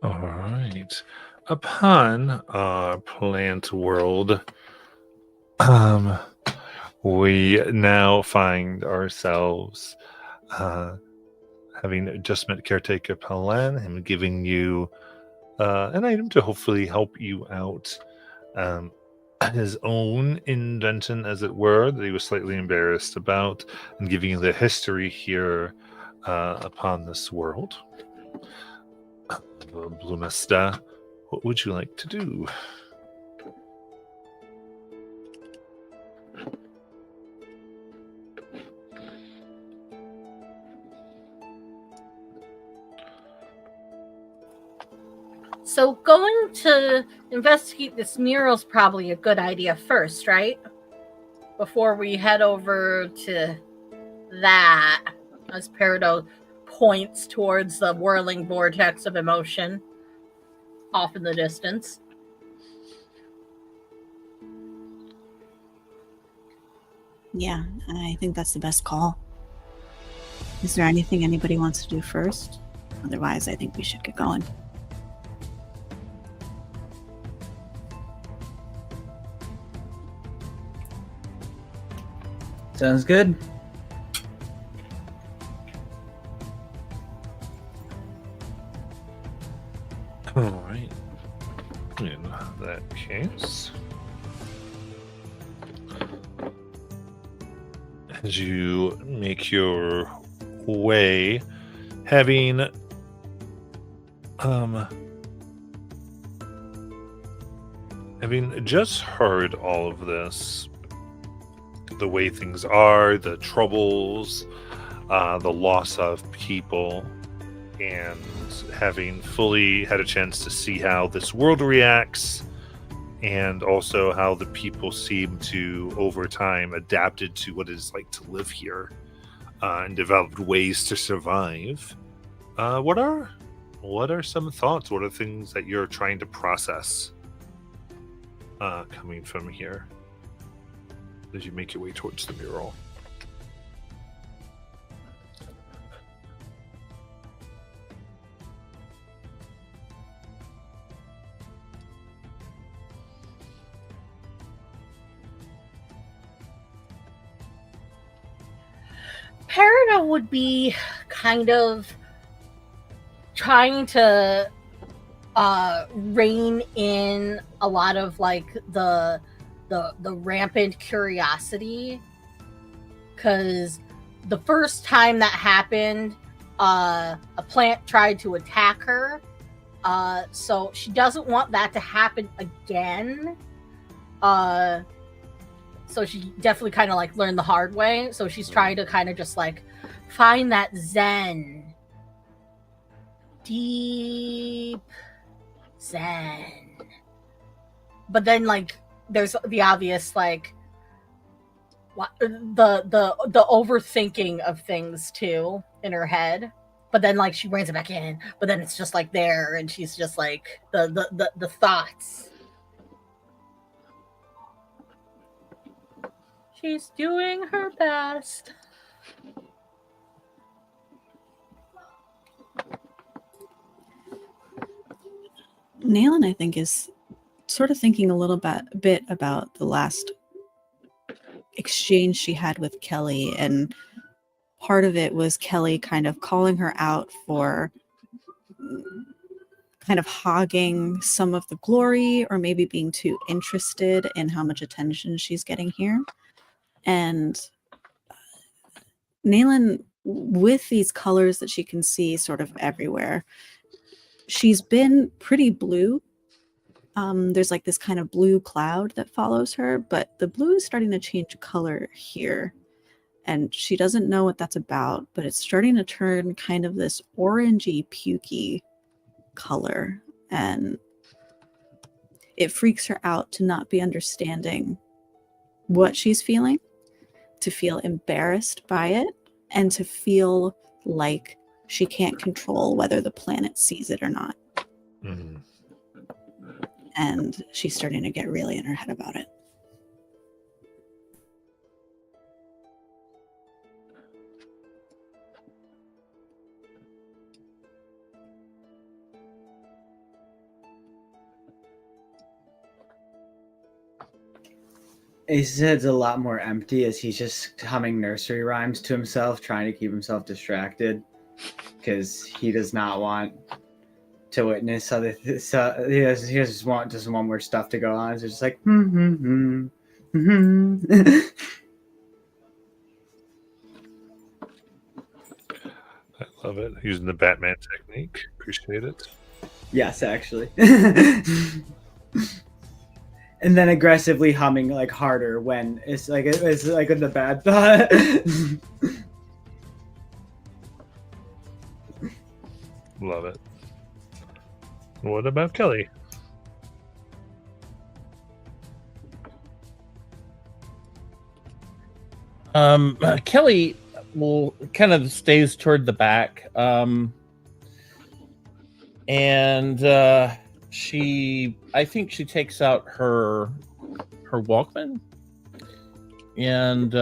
All right. Upon our plant world, um, we now find ourselves uh, having just met caretaker Palan and giving you an item to hopefully help you out. Um, his own invention, as it were, that he was slightly embarrassed about, and giving you the history here upon this world. Blumesta, what would you like to do? So going to investigate this mural is probably a good idea first, right? Before we head over to that, as Peridot points towards the whirling vortex of emotion off in the distance. Yeah, I think that's the best call. Is there anything anybody wants to do first? Otherwise, I think we should get going. Sounds good. All right. In that case, as you make your way, having having just heard all of this, the way things are, the troubles, the loss of people, and having fully had a chance to see how this world reacts, and also how the people seem to, over time, adapted to what it's like to live here, and developed ways to survive. What are some thoughts? What are things that you're trying to process coming from here as you make your way towards the mural? Peridot would be kind of trying to rein in a lot of like the rampant curiosity, because the first time that happened, a plant tried to attack her, so she doesn't want that to happen again. So she definitely kind of like learned the hard way, so she's trying to kind of just like find that zen, deep zen. But then like there's the obvious like the overthinking of things too in her head. But then like she brings it back in, but then it's just like there, and she's just like the thoughts. She's doing her best. Nayland, I think, is sort of thinking a little bit about the last exchange she had with Kelly, and part of it was Kelly kind of calling her out for kind of hogging some of the glory, or maybe being too interested in how much attention she's getting here. And Nayland, with these colors that she can see sort of everywhere, she's been pretty blue. There's like this kind of blue cloud that follows her, but the blue is starting to change color here. And she doesn't know what that's about, but it's starting to turn kind of this orangey, pukey color. And it freaks her out to not be understanding what she's feeling, to feel embarrassed by it, and to feel like she can't control whether the planet sees it or not. Mm-hmm. And she's starting to get really in her head about it. His head's a lot more empty as he's just humming nursery rhymes to himself, trying to keep himself distracted, because he does not want to witness other. So he just want just one more stuff to go on. It's just like. I love it. Using the Batman technique. Appreciate it. Yes, actually. And then aggressively humming like harder when it's like in the bad thought. Love it. What about Kelly? Kelly will kind of stays toward the back. And I think she takes out her Walkman, and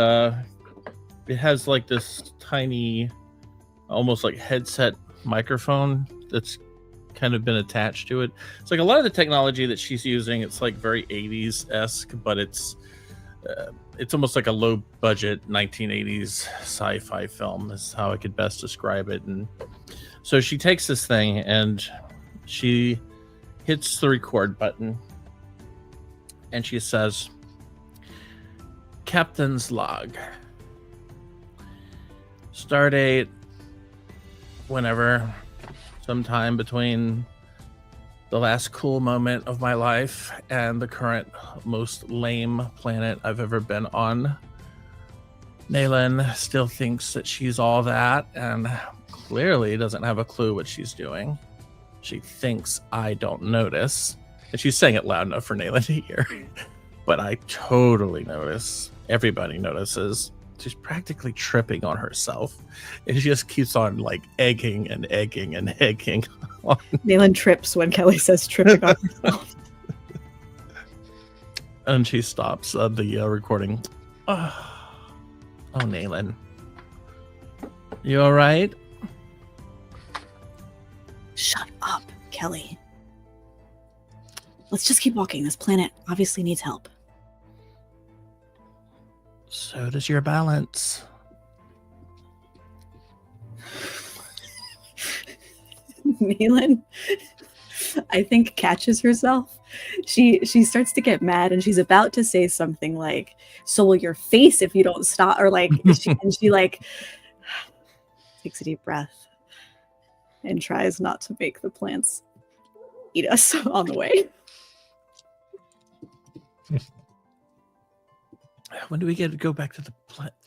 it has like this tiny, almost like headset microphone that's kind of been attached to it. It's like a lot of the technology that she's using, it's like very 80s-esque, but it's almost like a low budget 1980s sci-fi film is how I could best describe it. And so she takes this thing and she hits the record button and she says, "Captain's log. Stardate whenever, sometime between the last cool moment of my life and the current most lame planet I've ever been on. Nayland still thinks that she's all that and clearly doesn't have a clue what she's doing. She thinks I don't notice." And she's saying it loud enough for Nayland to hear. But I totally notice. Everybody notices. She's practically tripping on herself. And she just keeps on like egging and egging and egging. Nayland trips when Kelly says tripping on herself. And she stops the recording. Oh, Nayland. You all right? Shut up, Kelly. Let's just keep walking. This planet obviously needs help. So does your balance. Nayland, I think, catches herself. She starts to get mad and she's about to say something like, "So will your face if you don't stop," or like, she like takes a deep breath and tries not to make the plants eat us on the way. When do we get to go back to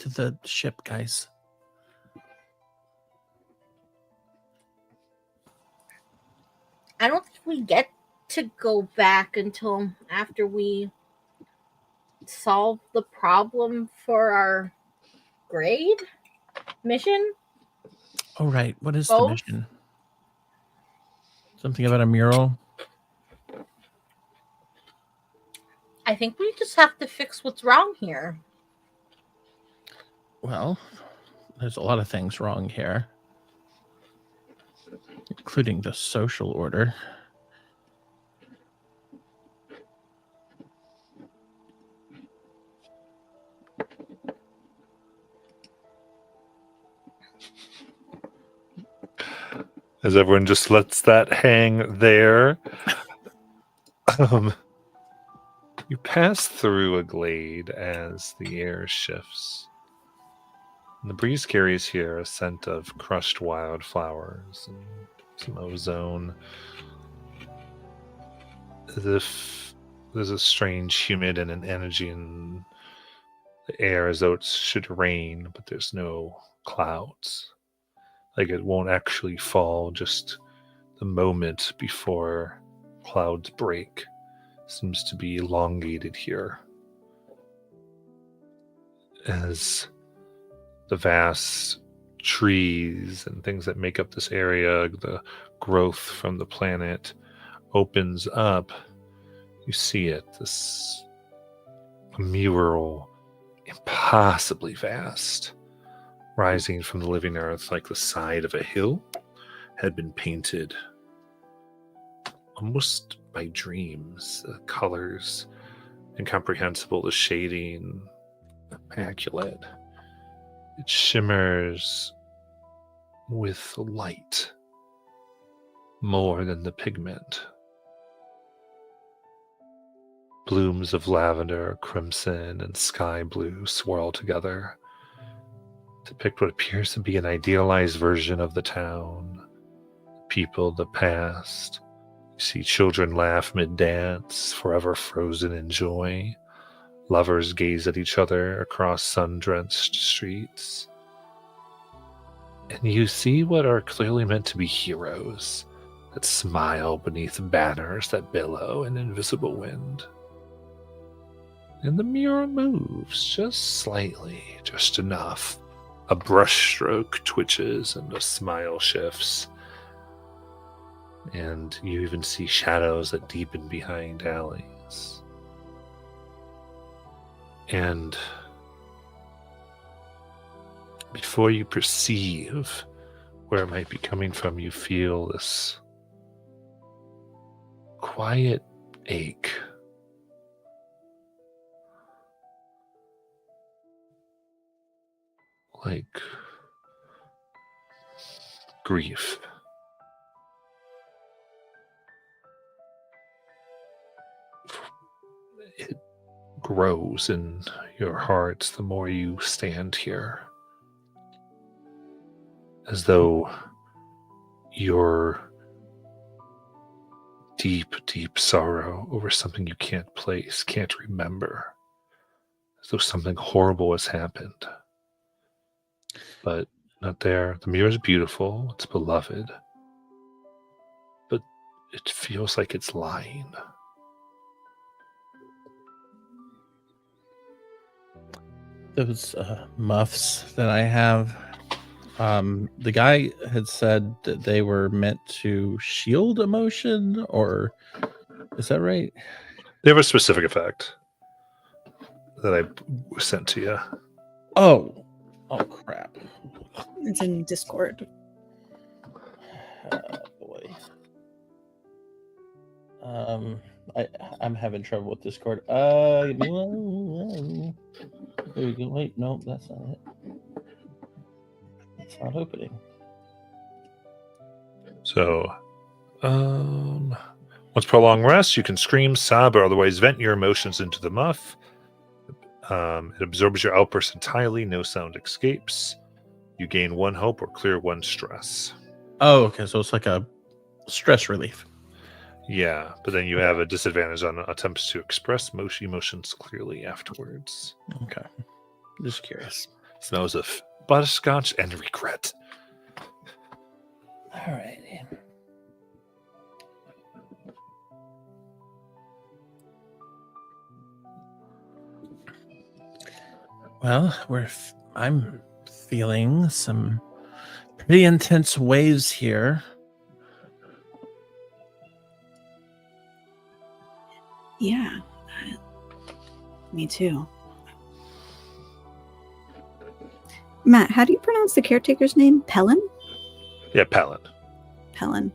the ship, guys? I don't think we get to go back until after we solve the problem for our grade mission. Oh, right. What is the Both? mission? Something about a mural? I think we just have to fix what's wrong here. Well, there's a lot of things wrong here, including the social order. As everyone just lets that hang there. You pass through a glade as the air shifts. And the breeze carries here a scent of crushed wildflowers and some ozone. As if there's a strange humid and an energy in the air as though it should rain, but there's no clouds. Like it won't actually fall, just the moment before clouds break seems to be elongated here. As the vast trees and things that make up this area, the growth from the planet opens up, you see it, this mural, impossibly vast, rising from the living earth like the side of a hill, had been painted almost by dreams. The colors incomprehensible, the shading, immaculate. It shimmers with light more than the pigment. Blooms of lavender, crimson, and sky blue swirl together to depict what appears to be an idealized version of the town, people, the past. You see children laugh mid-dance, forever frozen in joy. Lovers gaze at each other across sun-drenched streets. And you see what are clearly meant to be heroes that smile beneath banners that billow in invisible wind. And the mural moves just slightly, just enough. A brushstroke twitches and a smile shifts. And you even see shadows that deepen behind alleys. And before you perceive where it might be coming from, you feel this quiet ache. Like grief. It grows in your hearts the more you stand here. As though your deep, deep sorrow over something you can't place, can't remember. As though something horrible has happened. But not there. The mirror is beautiful, it's beloved. But it feels like it's lying. Those muffs that I have, the guy had said that they were meant to shield emotion, or is that right? They have a specific effect that I sent to you. Oh crap. It's in Discord. Boy. I'm having trouble with Discord. There we go. Wait, no, that's not it. It's not opening. So, once per long rest, you can scream, sob, or otherwise vent your emotions into the muff. It absorbs your outbursts entirely. No sound escapes. You gain 1 hope or clear 1 stress. Oh, okay. So it's like a stress relief. Yeah, but then you have a disadvantage on attempts to express emotions clearly afterwards. Okay. Just curious. Smells of butterscotch and regret. All right. Well, I'm feeling some pretty intense waves here. Yeah. Me too. Matt, how do you pronounce the caretaker's name? Pelin? Yeah, Palin. Pelin.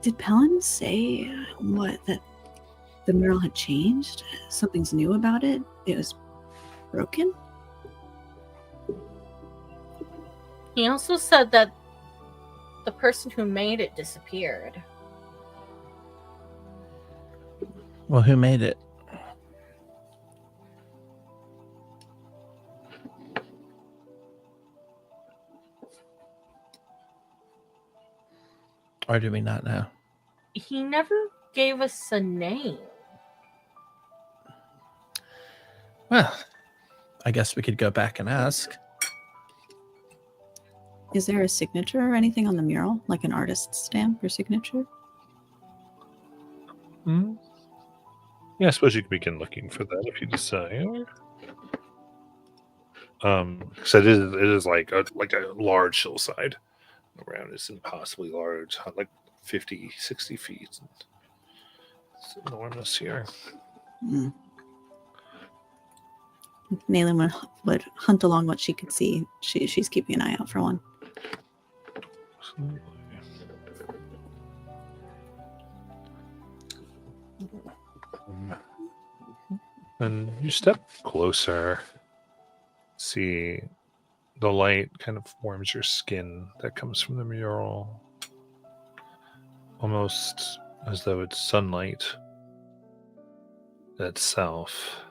Did Pelin say that the mural had changed? Something's new about it? It was broken? He also said that the person who made it disappeared. Well, who made it? Or do we not know? He never gave us a name. Well, I guess we could go back and ask. Is there a signature or anything on the mural? Like an artist's stamp or signature? Hmm? Yeah, I suppose you can begin looking for that if you desire. So it is like a large hillside around. It's impossibly large, like 50, 60 feet. It's enormous here. Mm. Naylin would hunt along what she could see. She's keeping an eye out for one. Absolutely. And you step closer, see the light kind of warms your skin that comes from the mural, almost as though it's sunlight itself.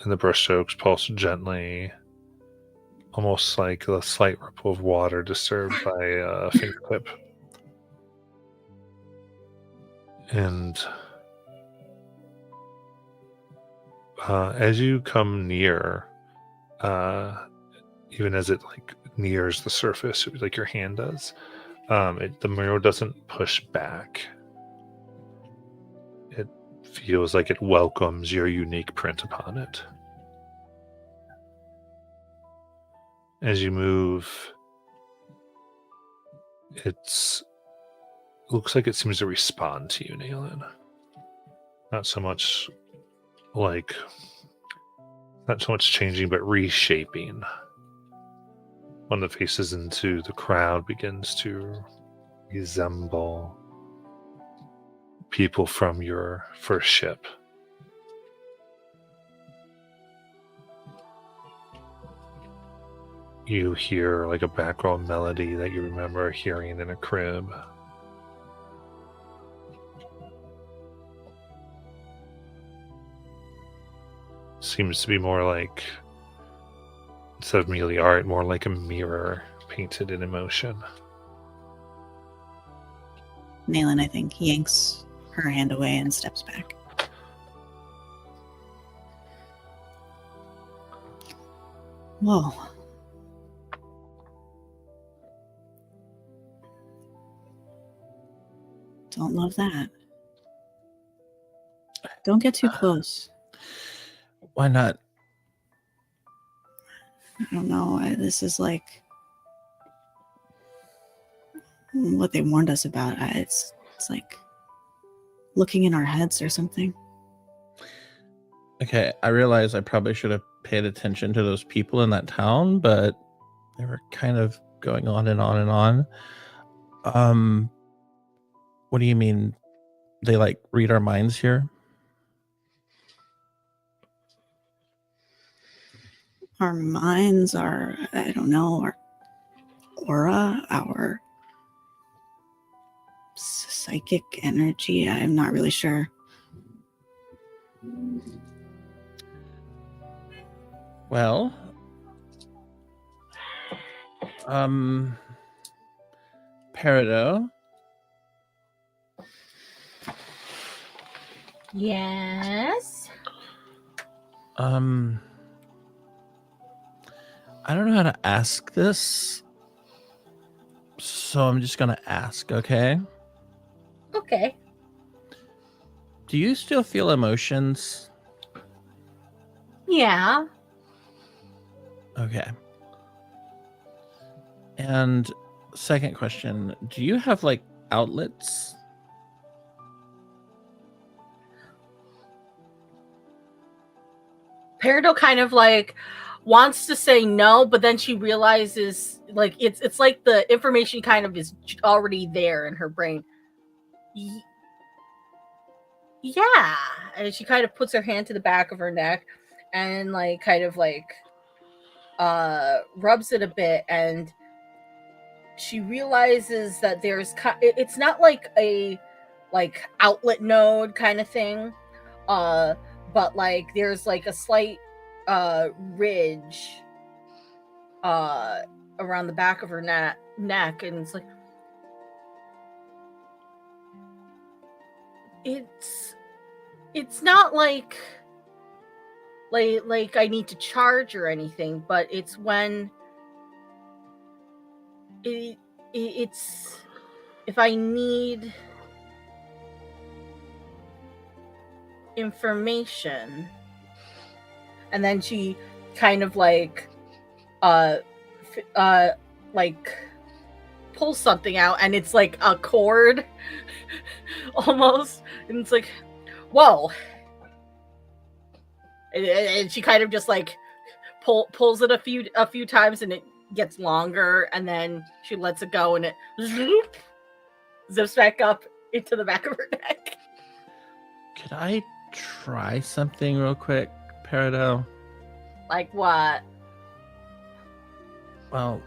And the brushstrokes pulse gently, almost like a slight ripple of water disturbed by a fingertip. And as you come near, even as it like nears the surface, like your hand does, the mural doesn't push back. It feels like it welcomes your unique print upon it. As you move, looks like it seems to respond to you, Nayland. Not so much changing, but reshaping. One of the faces into the crowd begins to resemble people from your first ship. You hear like a background melody that you remember hearing in a crib. Seems to be more like, instead of merely art, more like a mirror painted in emotion. Nayland, I think, yanks her hand away and steps back. Whoa. Don't love that. Don't get too close. Why not? I don't know. This is like what they warned us about. It's like looking in our heads or something. Okay, I realize I probably should have paid attention to those people in that town, but they were kind of going on and on and on. What do you mean? They like read our minds here? Our minds, our, I don't know, our aura, our psychic energy. I'm not really sure. Well, Peridot, Yes. I don't know how to ask this, so I'm just gonna ask, okay? Okay. Do you still feel emotions? Yeah. Okay. And second question, do you have like outlets? Peridot kind of like wants to say no, but then she realizes like it's like the information kind of is already there in her brain. Yeah, and she kind of puts her hand to the back of her neck and like kind of like rubs it a bit, and she realizes that it's not like a like outlet node kind of thing, but like there's like a slight ridge around the back of her neck, and it's like it's not like I need to charge or anything, but it's when it's if I need information. And then she kind of like pulls something out, and it's like a cord almost, and it's like, whoa. And she kind of just like pulls it a few times, and it gets longer, and then she lets it go, and it zips back up into the back of her neck. Could I try something real quick, Peridot? Like what? Well,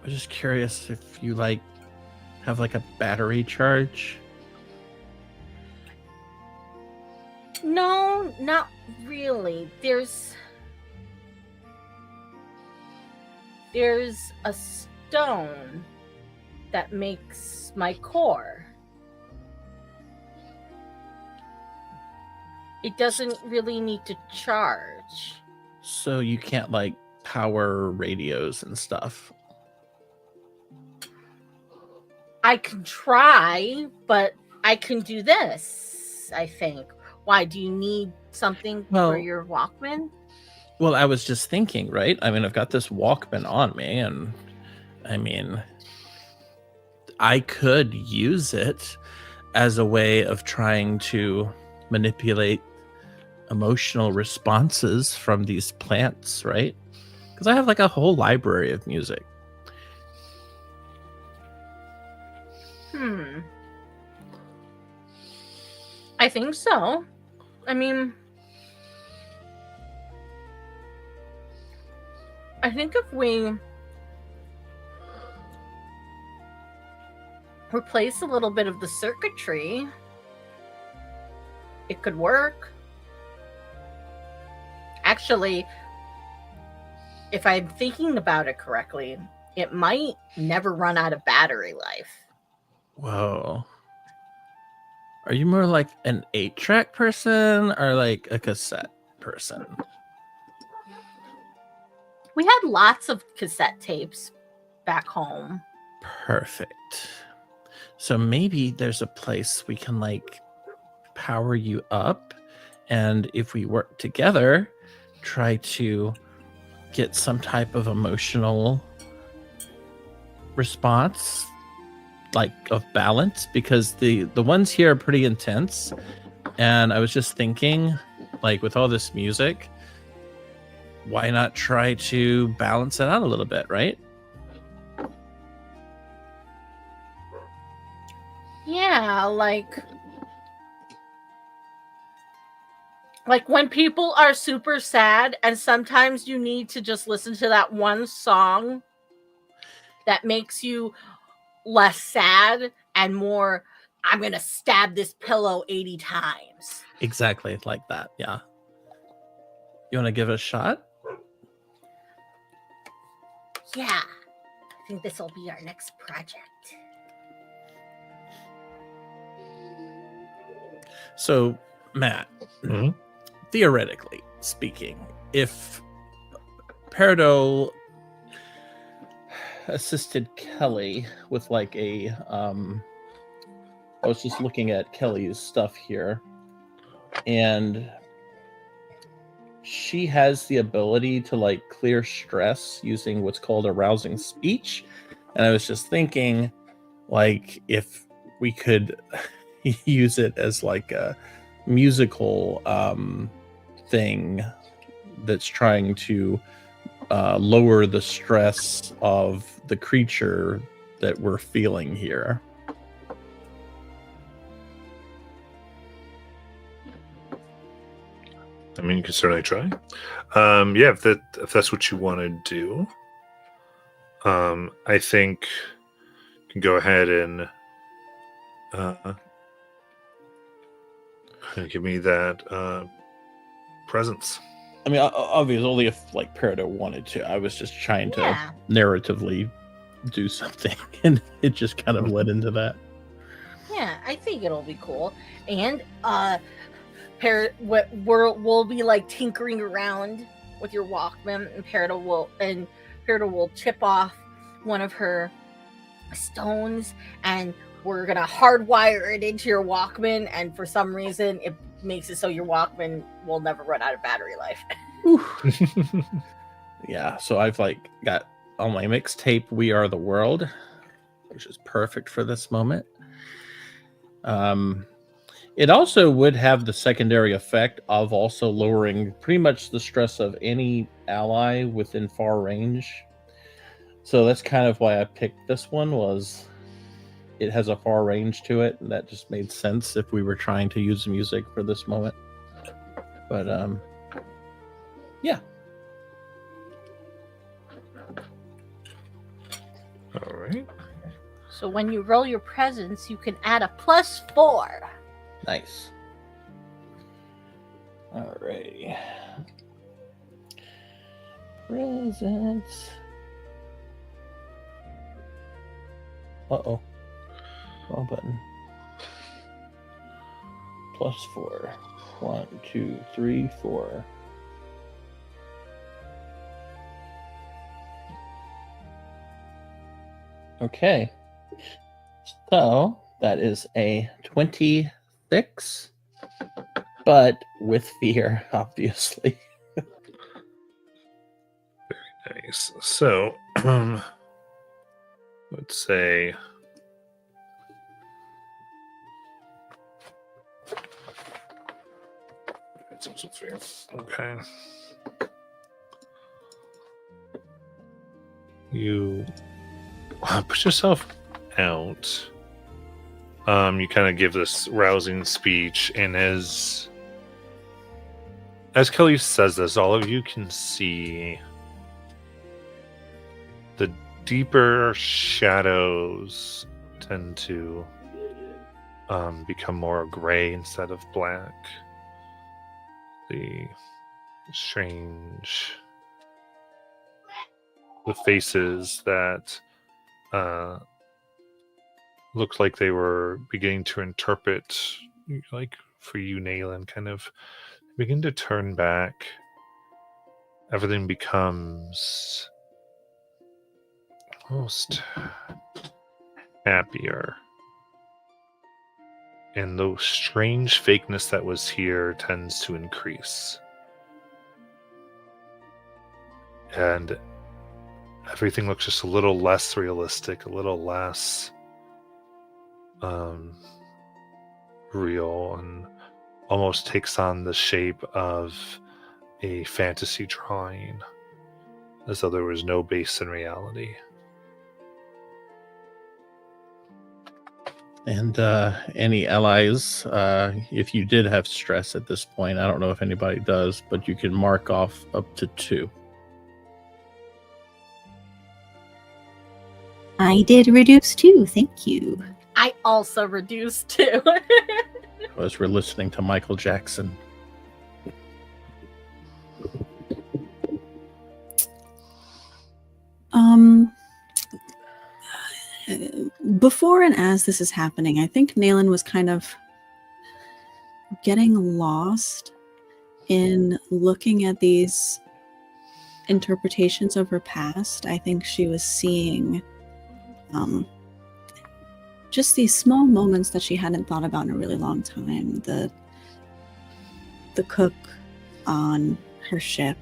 I'm just curious if you like have like a battery charge. No, not really. There's a stone that makes my core. It doesn't really need to charge. So you can't like power radios and stuff. I can try, but I can do this, I think. Why, do you need something Well- for your Walkman? Well, I was just thinking, right? I mean, I've got this Walkman on me, and I mean, I could use it as a way of trying to manipulate emotional responses from these plants, right? Because I have like a whole library of music. I think so. I mean, I think if we replace a little bit of the circuitry, it could work. Actually, if I'm thinking about it correctly, it might never run out of battery life. Whoa. Are you more like an 8-track person or like a cassette person? We had lots of cassette tapes back home. Perfect. So maybe there's a place we can like power you up, and if we work together, try to get some type of emotional response, like of balance, because the ones here are pretty intense. And I was just thinking, like with all this music, why not try to balance it out a little bit, right? Yeah, like when people are super sad and sometimes you need to just listen to that one song that makes you less sad and more, I'm gonna stab this pillow 80 times. Exactly like that. Yeah. You want to give it a shot? Yeah, I think this will be our next project. So, Matt, Mhm. theoretically speaking, if Peridot assisted Kelly with like a I was just looking at Kelly's stuff here, and she has the ability to like clear stress using what's called arousing speech. And I was just thinking, like, if we could use it as like a musical thing that's trying to lower the stress of the creature that we're feeling here. I mean, you can certainly try. Yeah, if that's what you want to do, I think you can go ahead and give me that presence. I mean, obviously, only if like Peridot wanted to. I was just trying to Yeah. narratively do something, and it just kind of led into that. Yeah, I think it'll be cool. And we'll be like tinkering around with your Walkman, and Peridot will chip off one of her stones, and we're gonna hardwire it into your Walkman, and for some reason it makes it so your Walkman will never run out of battery life. Yeah, so I've like got on my mixtape "We Are the World," which is perfect for this moment. It also would have the secondary effect of also lowering pretty much the stress of any ally within far range. So that's kind of why I picked this one, was it has a far range to it, and that just made sense if we were trying to use music for this moment. But yeah. All right. So when you roll your presence, you can add a +4. Nice. Alrighty. Presents. Uh-oh. Wrong button. +4. 1, 2, 3, 4. Okay. So that is a 26, but with fear, obviously. Nice. So, let's say it's also fair. Okay. You put yourself out. You kind of give this rousing speech, and as Kelly says this, all of you can see the deeper shadows tend to become more gray instead of black. The faces that looked like they were beginning to interpret, like for you, Nayland, kind of begin to turn back. Everything becomes almost happier. And the strange fakeness that was here tends to increase. And everything looks just a little less realistic, a little less real, and almost takes on the shape of a fantasy drawing, as though there was no base in reality. And any allies, if you did have stress at this point, I don't know if anybody does, but you can mark off up to 2. I did reduce too, thank you. I also reduced too. As we're listening to Michael Jackson. Before and as this is happening, I think Nayland was kind of getting lost in looking at these interpretations of her past. I think she was seeing just these small moments that she hadn't thought about in a really long time. The cook on her ship,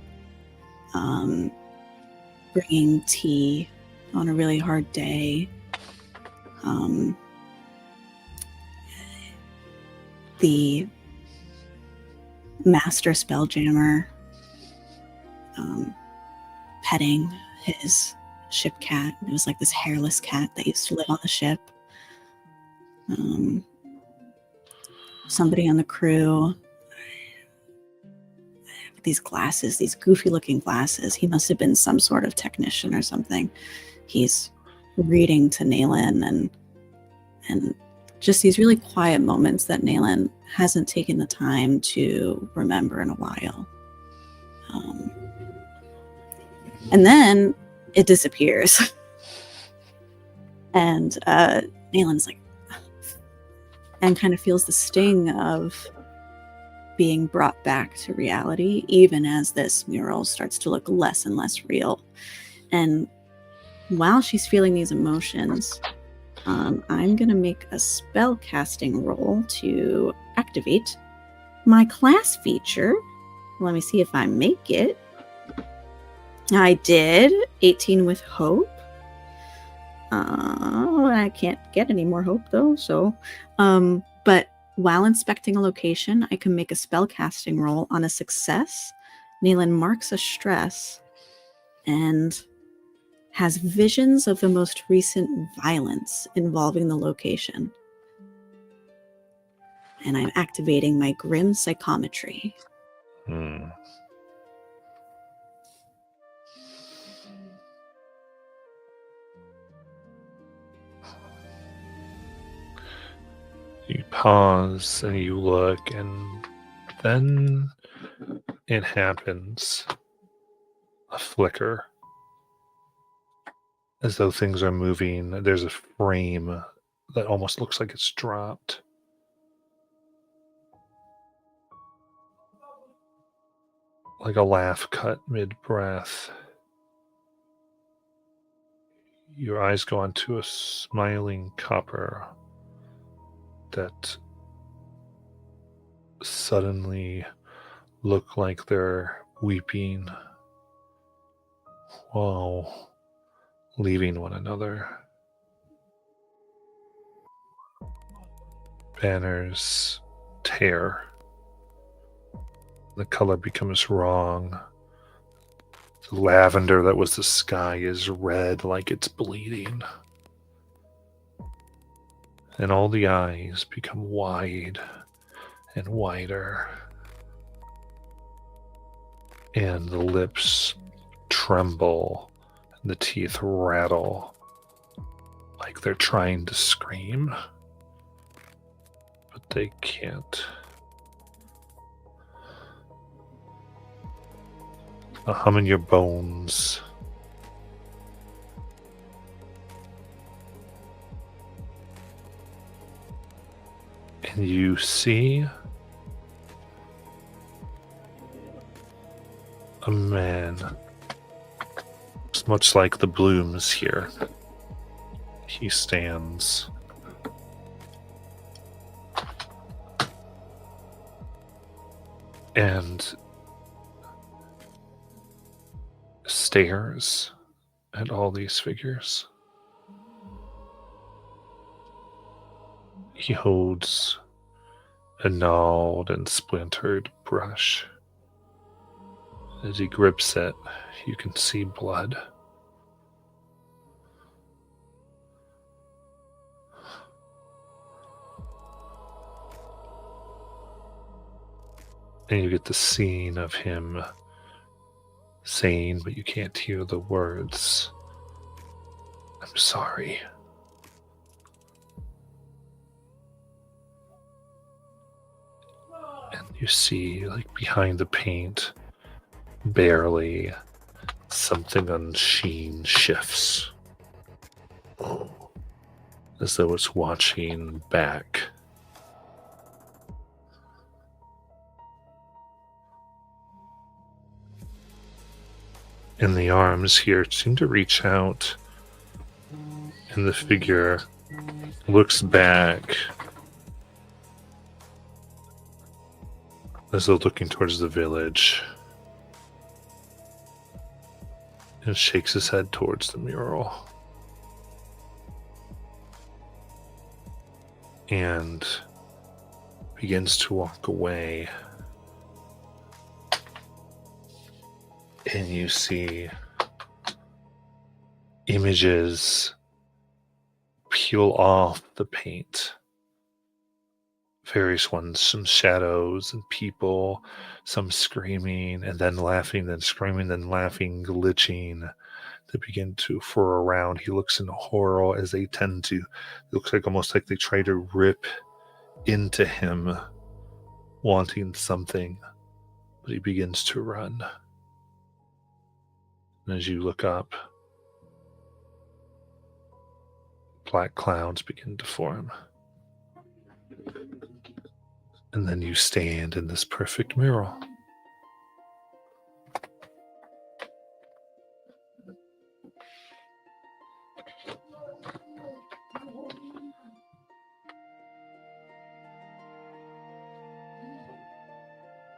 bringing tea on a really hard day, the master spelljammer petting his ship cat. It was like this hairless cat that used to live on the ship. Somebody on the crew, these glasses, these goofy looking glasses. He must have been some sort of technician or something. He's reading to Nayland, and just these really quiet moments that Nayland hasn't taken the time to remember in a while. And then it disappears. And Nayland's like, and kind of feels the sting of being brought back to reality, even as this mural starts to look less and less real. And while she's feeling these emotions, I'm going to make a spell casting roll to activate my class feature. Let me see if I make it. I did. 18 with hope. I can't get any more hope though, so but while inspecting a location, I can make a spell casting roll. On a success, Nayland marks a stress, and has visions of the most recent violence involving the location. And I'm activating my grim psychometry. Hmm. You pause and you look, and then it happens. A flicker. As though things are moving. There's a frame that almost looks like it's dropped. Like a laugh cut mid-breath. Your eyes go onto a smiling copper that suddenly look like they're weeping while leaving one another. Banners tear. The color becomes wrong. The lavender that was the sky is red like it's bleeding. And all the eyes become wide and wider. And the lips tremble and the teeth rattle like they're trying to scream, but they can't. A hum in your bones. And you see a man. It's much like the blooms here. He stands. And stares at all these figures. He holds a gnarled and splintered brush. As he grips it, you can see blood. And you get the scene of him saying, but you can't hear the words, "I'm sorry." And you see, like behind the paint, barely, something on Sheen shifts. As though it's watching back. And the arms here seem to reach out, and the figure looks back as though looking towards the village, and shakes his head towards the mural. And begins to walk away. And you see images peel off the paint. Various ones, some shadows and people, some screaming and then laughing, then screaming, then laughing, glitching. They begin to furrow around. He looks in horror as they tend to. It looks like almost like they try to rip into him, wanting something, but he begins to run. And as you look up, black clouds begin to form. And then you stand in this perfect mural.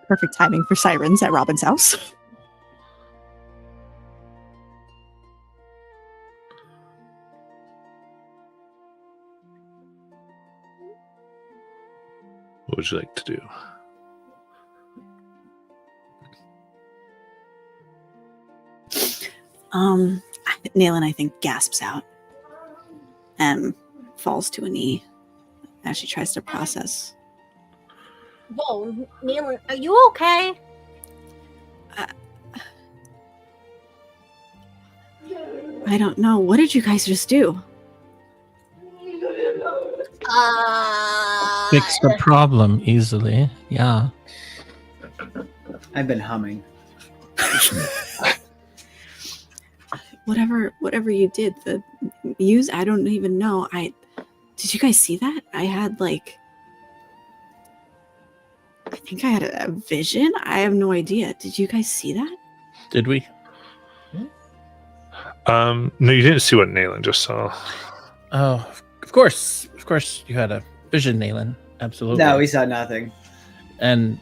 Perfect timing for sirens at Robin's house. What would you like to do? Nayland, I think, gasps out and falls to a knee as she tries to process. Whoa, Neil, are you okay? I don't know. What did you guys just do? Fix the problem easily. Yeah. I've been humming. Whatever you did, the use, I don't even know. Did you guys see that? I think I had a vision. I have no idea. Did you guys see that? Did we? No, you didn't see what Nayland just saw. Oh, of course you had a vision, Nayland. Absolutely. No, we saw nothing. and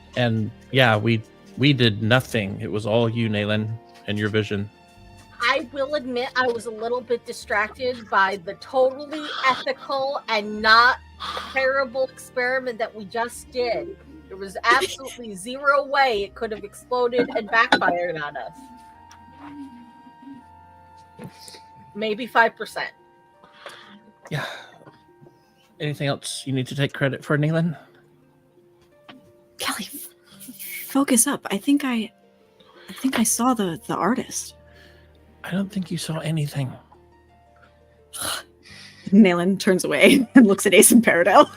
yeah, we did nothing. It was all you, Nayland, and your vision. I will admit I was a little bit distracted by the totally ethical and not terrible experiment that we just did. There was absolutely zero way it could have exploded and backfired on us. Maybe 5%. Yeah. Anything else you need to take credit for, Nayland? Kelly, focus up. I think I saw the artist. I don't think you saw anything. Nayland turns away and looks at Ace and Peridot.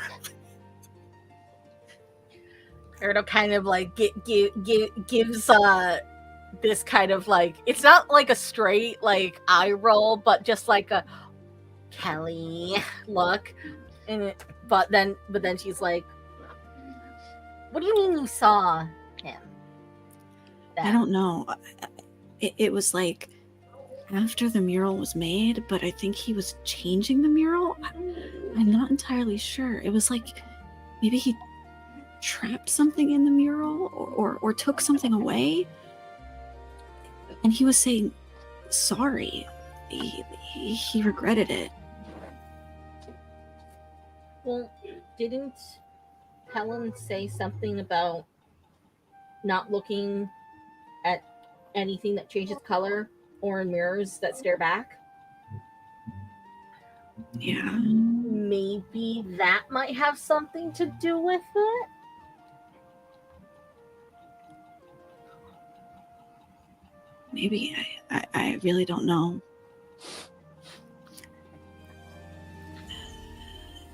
Peridot kind of like gives this kind of like, it's not like a straight like eye roll, but just like a Kelly look. But then she's like, what do you mean you saw him? I don't know. It was like after the mural was made, but I think he was changing the mural. I'm not entirely sure. It was like maybe he trapped something in the mural or took something away. And he was saying sorry. He regretted it. Well, didn't Helen say something about not looking at anything that changes color or in mirrors that stare back? Yeah. Maybe that might have something to do with it. Maybe. I really don't know.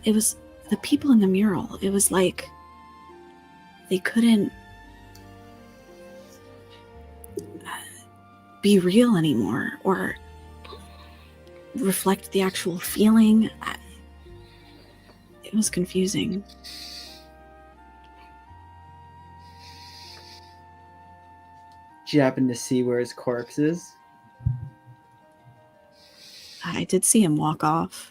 It was the people in the mural. It was like they couldn't be real anymore or reflect the actual feeling. It was confusing. Did you happen to see where his corpse is? I did see him walk off.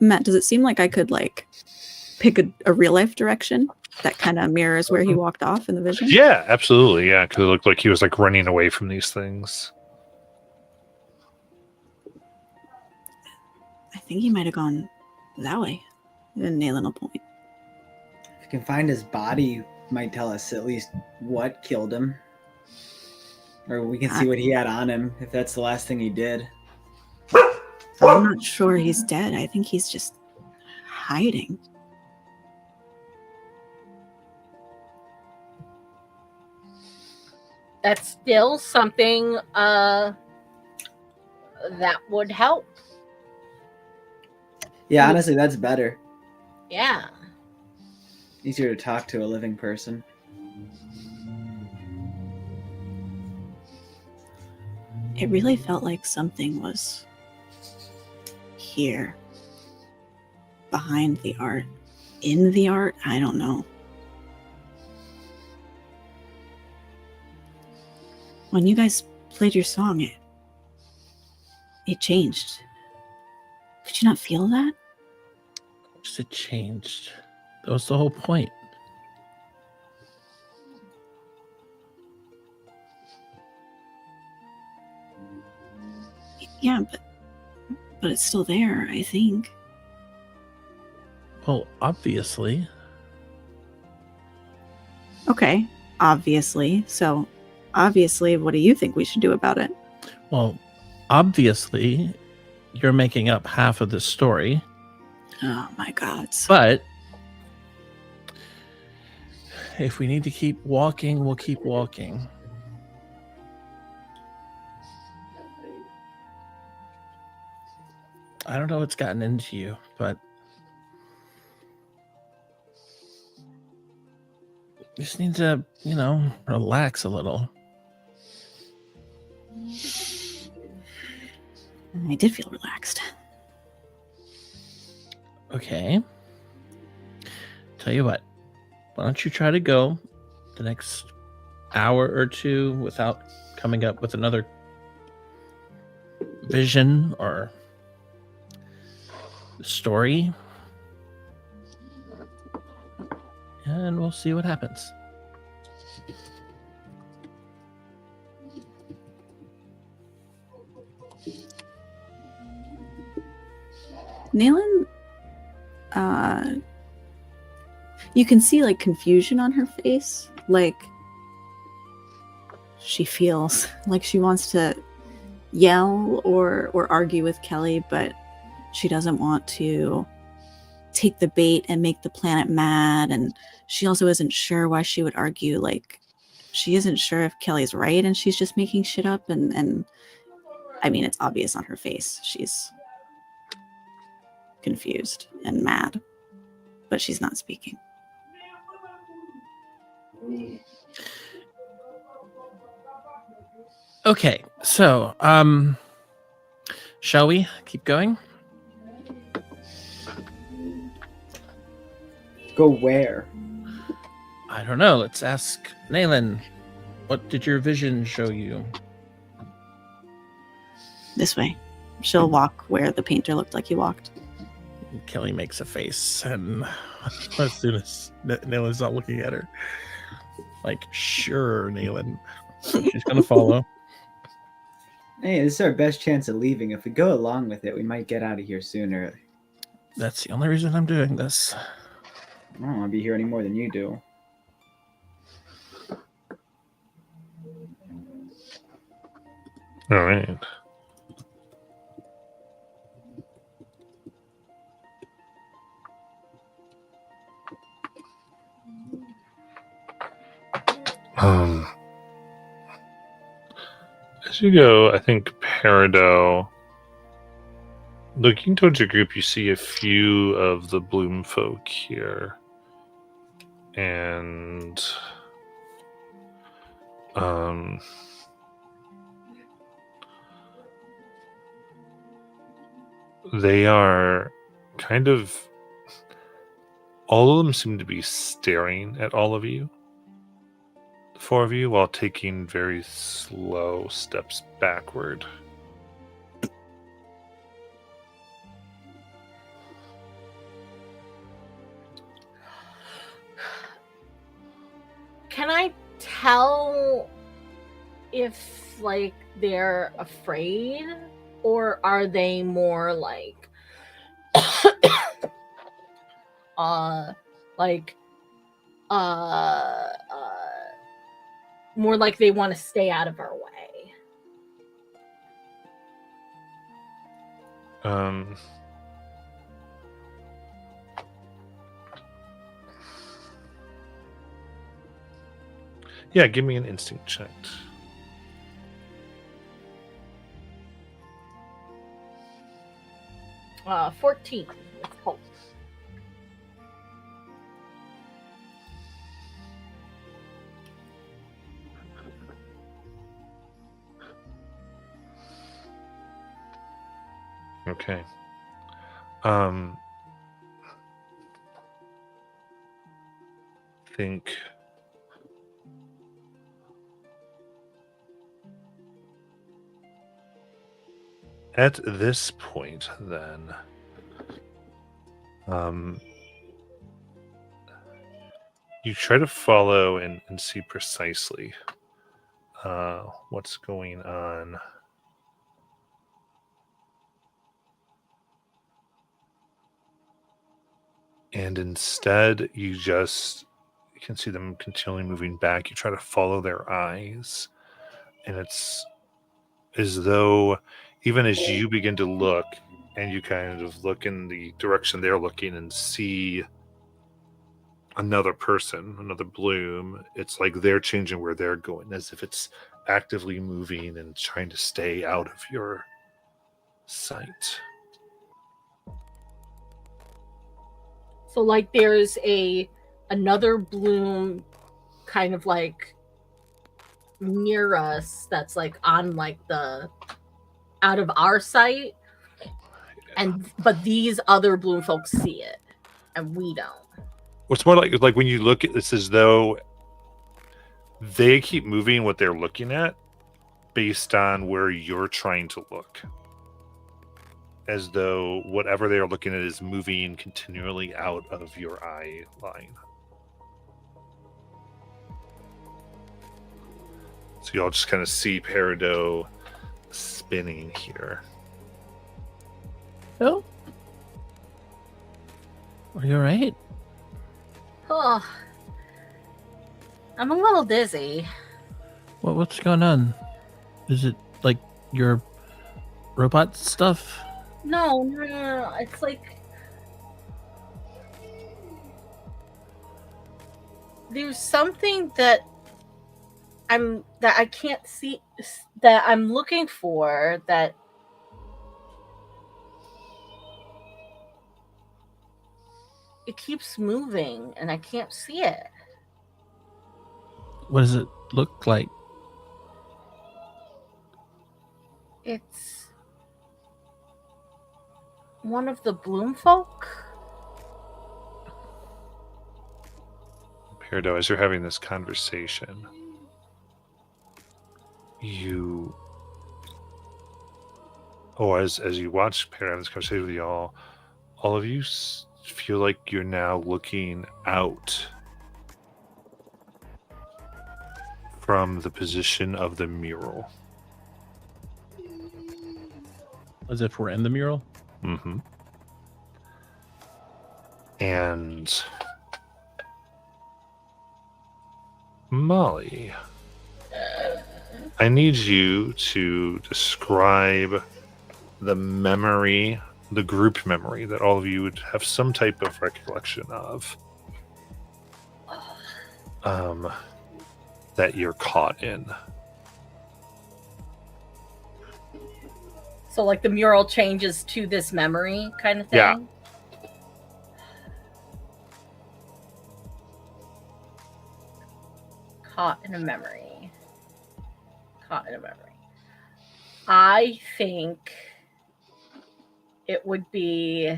Matt, does it seem like I could like pick a real life direction that kind of mirrors where he walked off in the vision? Yeah, absolutely. Yeah, because it looked like he was like running away from these things. I think he might have gone that way. And Nayland will point. If we can find his body, might tell us at least what killed him. Or we can see what he had on him, if that's the last thing he did. I'm not sure he's dead. I think he's just hiding. That's still something that would help. Yeah, honestly, that's better. Yeah. Easier to talk to a living person. It really felt like something was here. Behind the art. In the art? I don't know. When you guys played your song, it changed. Did you not feel that? Of course it changed. That was the whole point. Yeah, but it's still there, I think. Well, obviously. Okay, obviously. So, obviously, what do you think we should do about it? Well, obviously, you're making up half of the story, Oh my god. but if we need to keep walking, we'll keep walking. I don't know what's gotten into you, but you just need to, relax a little. I did feel relaxed. Okay. Tell you what, why don't you try to go the next hour or two without coming up with another vision or story, and we'll see what happens. Nayland, you can see like confusion on her face. Like she feels like she wants to yell or argue with Kelly, but she doesn't want to take the bait and make the planet mad. And she also isn't sure why she would argue. Like she isn't sure if Kelly's right and she's just making shit up. And I mean, it's obvious on her face. She's confused and mad, but she's not speaking. Okay, so shall we keep going? Go where? I don't know. Let's ask Nayland. What did your vision show you? This way. She'll walk where the painter looked like he walked. Kelly makes a face, and as soon as Nayland's not looking at her, like, sure, Nayland. So she's gonna follow. Hey, this is our best chance of leaving. If we go along with it, we might get out of here sooner. That's the only reason I'm doing this. I don't want to be here any more than you do. All right. As you go, I think Peridot, looking towards your group, you see a few of the Bloom folk here. And they are kind of, all of them seem to be staring at all of you, the four of you, while taking very slow steps backward. Can I tell if like they're afraid, or are they more like more like they want to stay out of our way? Yeah, give me an instinct check. 14 with hope. Okay. Think at this point, then, you try to follow and see precisely what's going on. And instead, you can see them continually moving back. You try to follow their eyes, and it's as though even as you begin to look and you kind of look in the direction they're looking and see another person, another bloom, it's like they're changing where they're going, as if it's actively moving and trying to stay out of your sight. So like there's another bloom kind of like near us that's like on like the out of our sight, but these other bloom folks see it and we don't. What's more like when you look at this, as though they keep moving what they're looking at based on where you're trying to look, as though whatever they are looking at is moving continually out of your eye line. So y'all just kind of see Peridot spinning here. Oh. Are you alright? Oh, I'm a little dizzy. What's going on? Is it like your robot stuff? No. It's like there's something that I can't see, that I'm looking for, that it keeps moving and I can't see it. What does it look like? It's one of the bloom folk. Peridot, as you're having this conversation, as you watch Peridot have this conversation with y'all, all of you feel like you're now looking out from the position of the mural. As if we're in the mural? Mm-hmm. And Molly, I need you to describe the memory, the group memory that all of you would have some type of recollection of, that you're caught in. So like the mural changes to this memory kind of thing? Yeah. Caught in a memory. I think it would be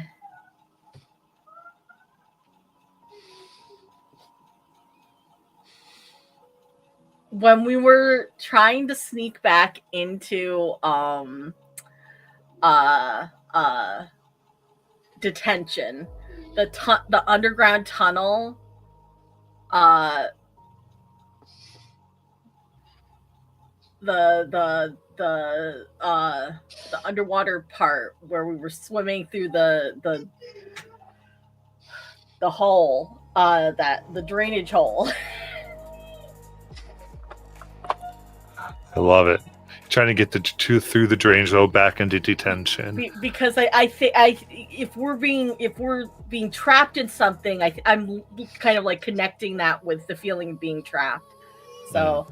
when we were trying to sneak back into detention, the underground tunnel, the underwater part where we were swimming through the hole, the drainage hole. I love it. Trying to get the two through the drainage though back into detention. Because I think if we're being trapped in something, I'm kind of like connecting that with the feeling of being trapped. So,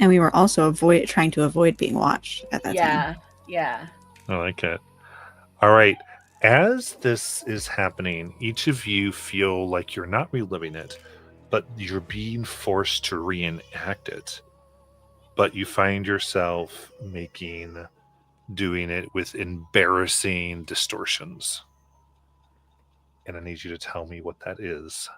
And we were also trying to avoid being watched at that time. Yeah. I like it. All right. As this is happening, each of you feel like you're not reliving it, but you're being forced to reenact it. But you find yourself doing it with embarrassing distortions. And I need you to tell me what that is.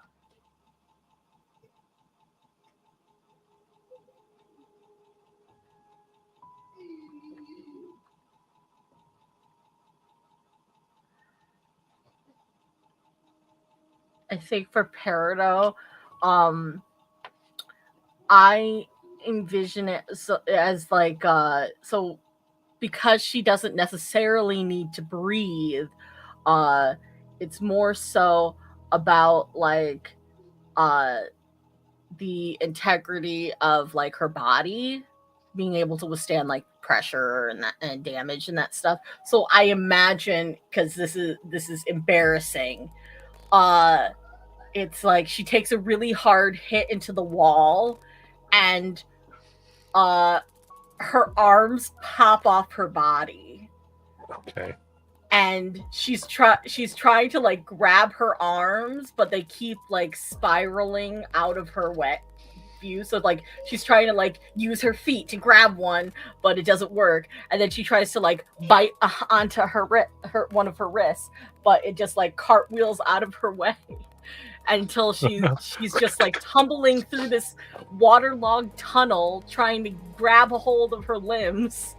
I think for Peridot, I envision it as like so because she doesn't necessarily need to breathe, it's more so about like the integrity of like her body being able to withstand like pressure and that and damage and that stuff. So I imagine, because this is embarrassing, it's like she takes a really hard hit into the wall, and her arms pop off her body, Okay. and she's trying to like grab her arms, but they keep like spiraling out of her view. So like she's trying to like use her feet to grab one, but it doesn't work. And then she tries to like bite onto her one of her wrists, but it just like cartwheels out of her way until she's just like tumbling through this waterlogged tunnel trying to grab a hold of her limbs.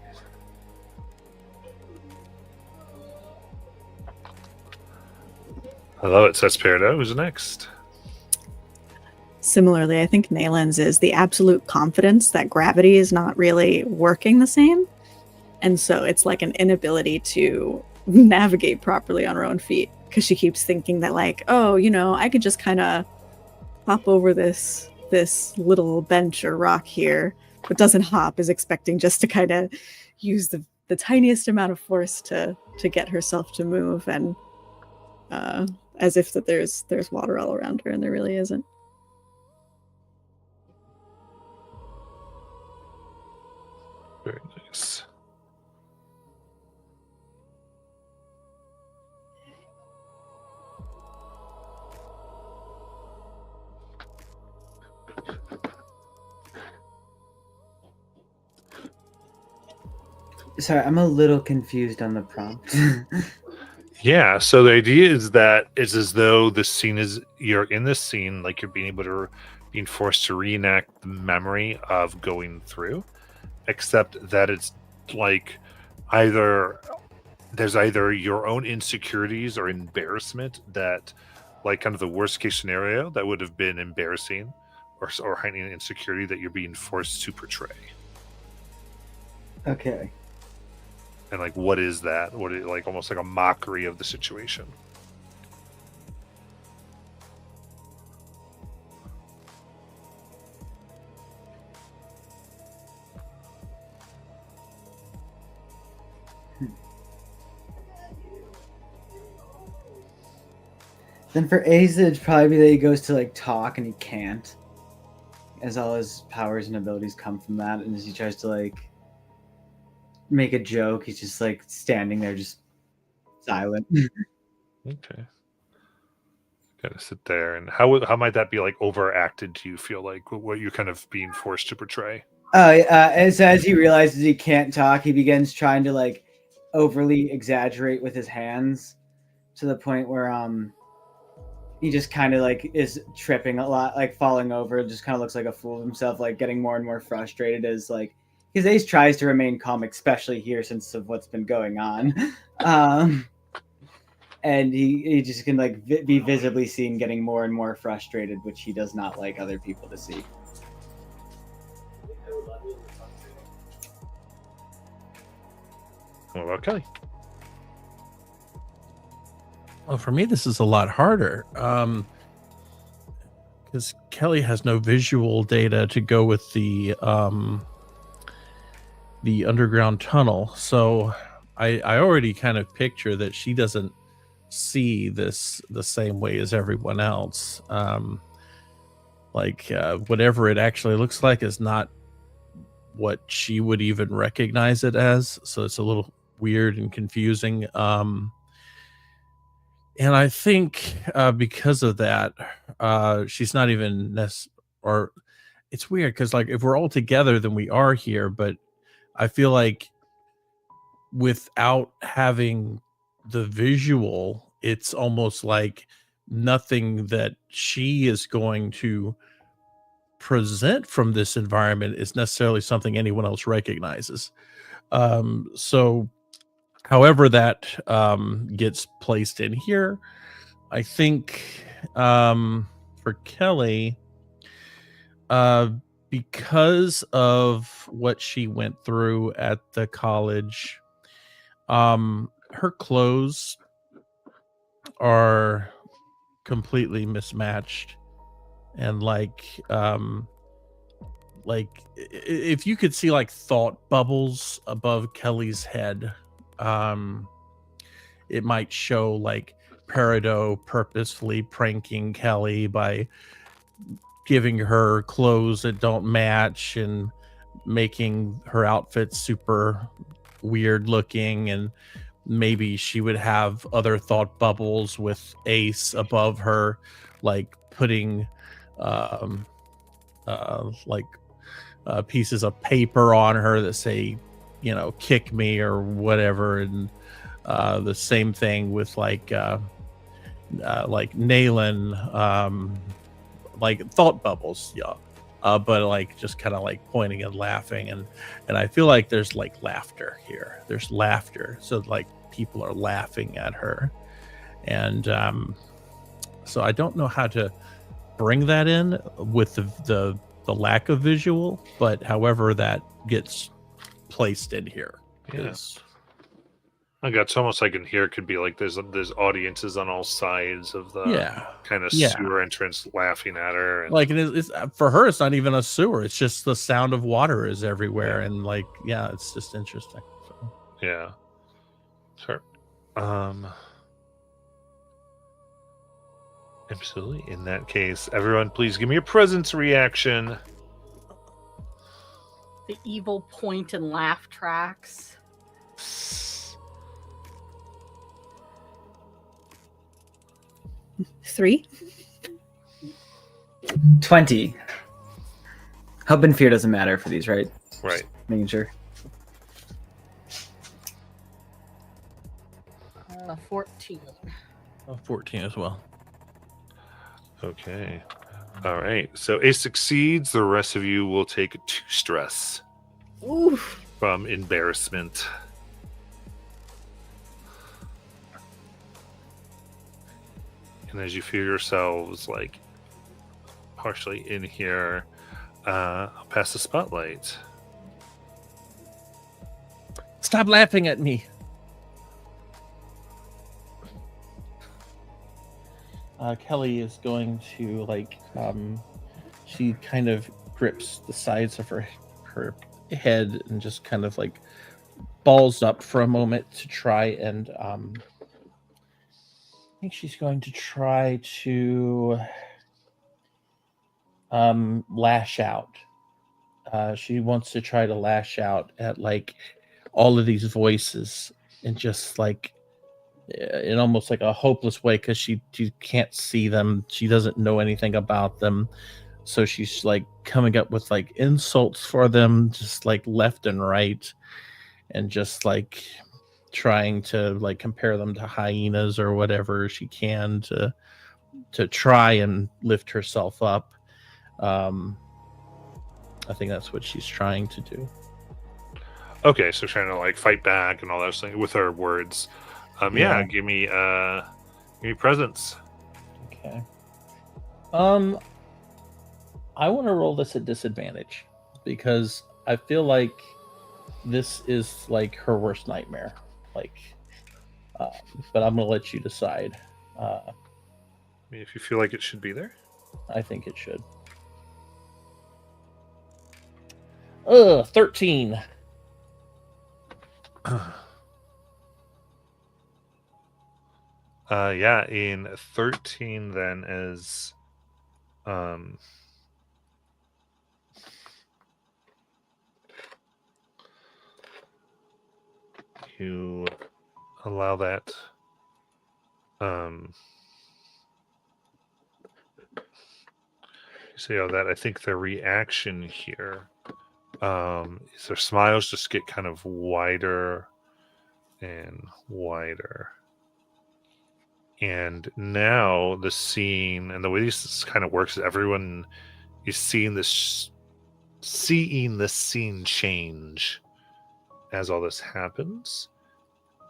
Hello, it says Peridot. Who's next? Similarly, I think Nayland's is the absolute confidence that gravity is not really working the same. And so it's like an inability to navigate properly on her own feet, because she keeps thinking that like, oh, you know, I could just kind of hop over this little bench or rock here, but doesn't hop, is expecting just to kind of use the tiniest amount of force to get herself to move, and as if that there's water all around her, and there really isn't. Very nice. Sorry, I'm a little confused on the prompt. Yeah, so the idea is that it's as though the scene is, you're in this scene, like you're being forced to reenact the memory of going through, except that it's like there's either your own insecurities or embarrassment that, like, kind of the worst case scenario that would have been embarrassing or hiding an insecurity that you're being forced to portray. Okay. And like, what is that? What is, like, almost like a mockery of the situation. Then for Ace, it'd probably be that he goes to like talk and he can't, as all his powers and abilities come from that. And as he tries to like make a joke, he's just like standing there, just silent. Okay. Gotta sit there. And how might that be like overacted? Do you feel like what you're kind of being forced to portray? As he realizes he can't talk, he begins trying to like overly exaggerate with his hands, to the point where he just kind of like is tripping a lot, like falling over, just kind of looks like a fool of himself, like getting more and more frustrated as like, because Ace tries to remain calm, especially here since of what's been going on. And he just can like be visibly seen getting more and more frustrated, which he does not like other people to see. What about Kelly? Well, for me, this is a lot harder because Kelly has no visual data to go with the underground tunnel. So I already kind of picture that she doesn't see this the same way as everyone else. Whatever it actually looks like is not what she would even recognize it as. So it's a little weird and confusing. And I think because of that, she's not even or it's weird because like if we're all together, then we are here. But I feel like without having the visual, it's almost like nothing that she is going to present from this environment is necessarily something anyone else recognizes. So however that gets placed in here, I think for Kelly, because of what she went through at the college, her clothes are completely mismatched and like like if you could see like thought bubbles above Kelly's head, it might show like Peridot purposefully pranking Kelly by giving her clothes that don't match and making her outfit super weird looking, and maybe she would have other thought bubbles with Ace above her, like putting pieces of paper on her that say, you know, kick me or whatever. And the same thing with like Naylan, like thought bubbles, yeah. But like just kind of like pointing and laughing, and I feel like there's like laughter here. There's laughter, so like people are laughing at her, and so I don't know how to bring that in with the lack of visual, but however that gets placed in here is. I got, it's almost like in here it could be like there's audiences on all sides of the kind of sewer entrance laughing at her, and like it's for her it's not even a sewer, it's just the sound of water is everywhere, and like it's just interesting. So yeah, sure. Absolutely. In that case, everyone please give me a presence reaction. The evil point and laugh tracks. 3. 20. Hope and fear doesn't matter for these, right? Right. Just making sure. 14. 14 as well. Okay. All right. So Ace succeeds. The rest of you will take 2 stress Oof. from embarrassment. And as you feel yourselves like partially in here, I'll pass the spotlight. Stop laughing at me. Kelly is going to she kind of grips the sides of her head and just kind of like balls up for a moment to try and I think she's going to try to lash out. She wants to try to lash out at like all of these voices and just like in almost like a hopeless way, because she can't see them. She doesn't know anything about them. So she's like coming up with like insults for them, just like left and right, and just like trying to like compare them to hyenas or whatever she can to try and lift herself up. I think that's what she's trying to do. Okay, so trying to like fight back and all those things with her words. Yeah. Give me presence. Okay. I want to roll this at disadvantage because I feel like this is like her worst nightmare. Like, but I'm gonna let you decide. I mean, if you feel like it should be there. I think it should. 13. In 13 then as you allow that I think the reaction here is their smiles just get kind of wider and wider. And now the scene and the way this kind of works is everyone is seeing the scene change as all this happens.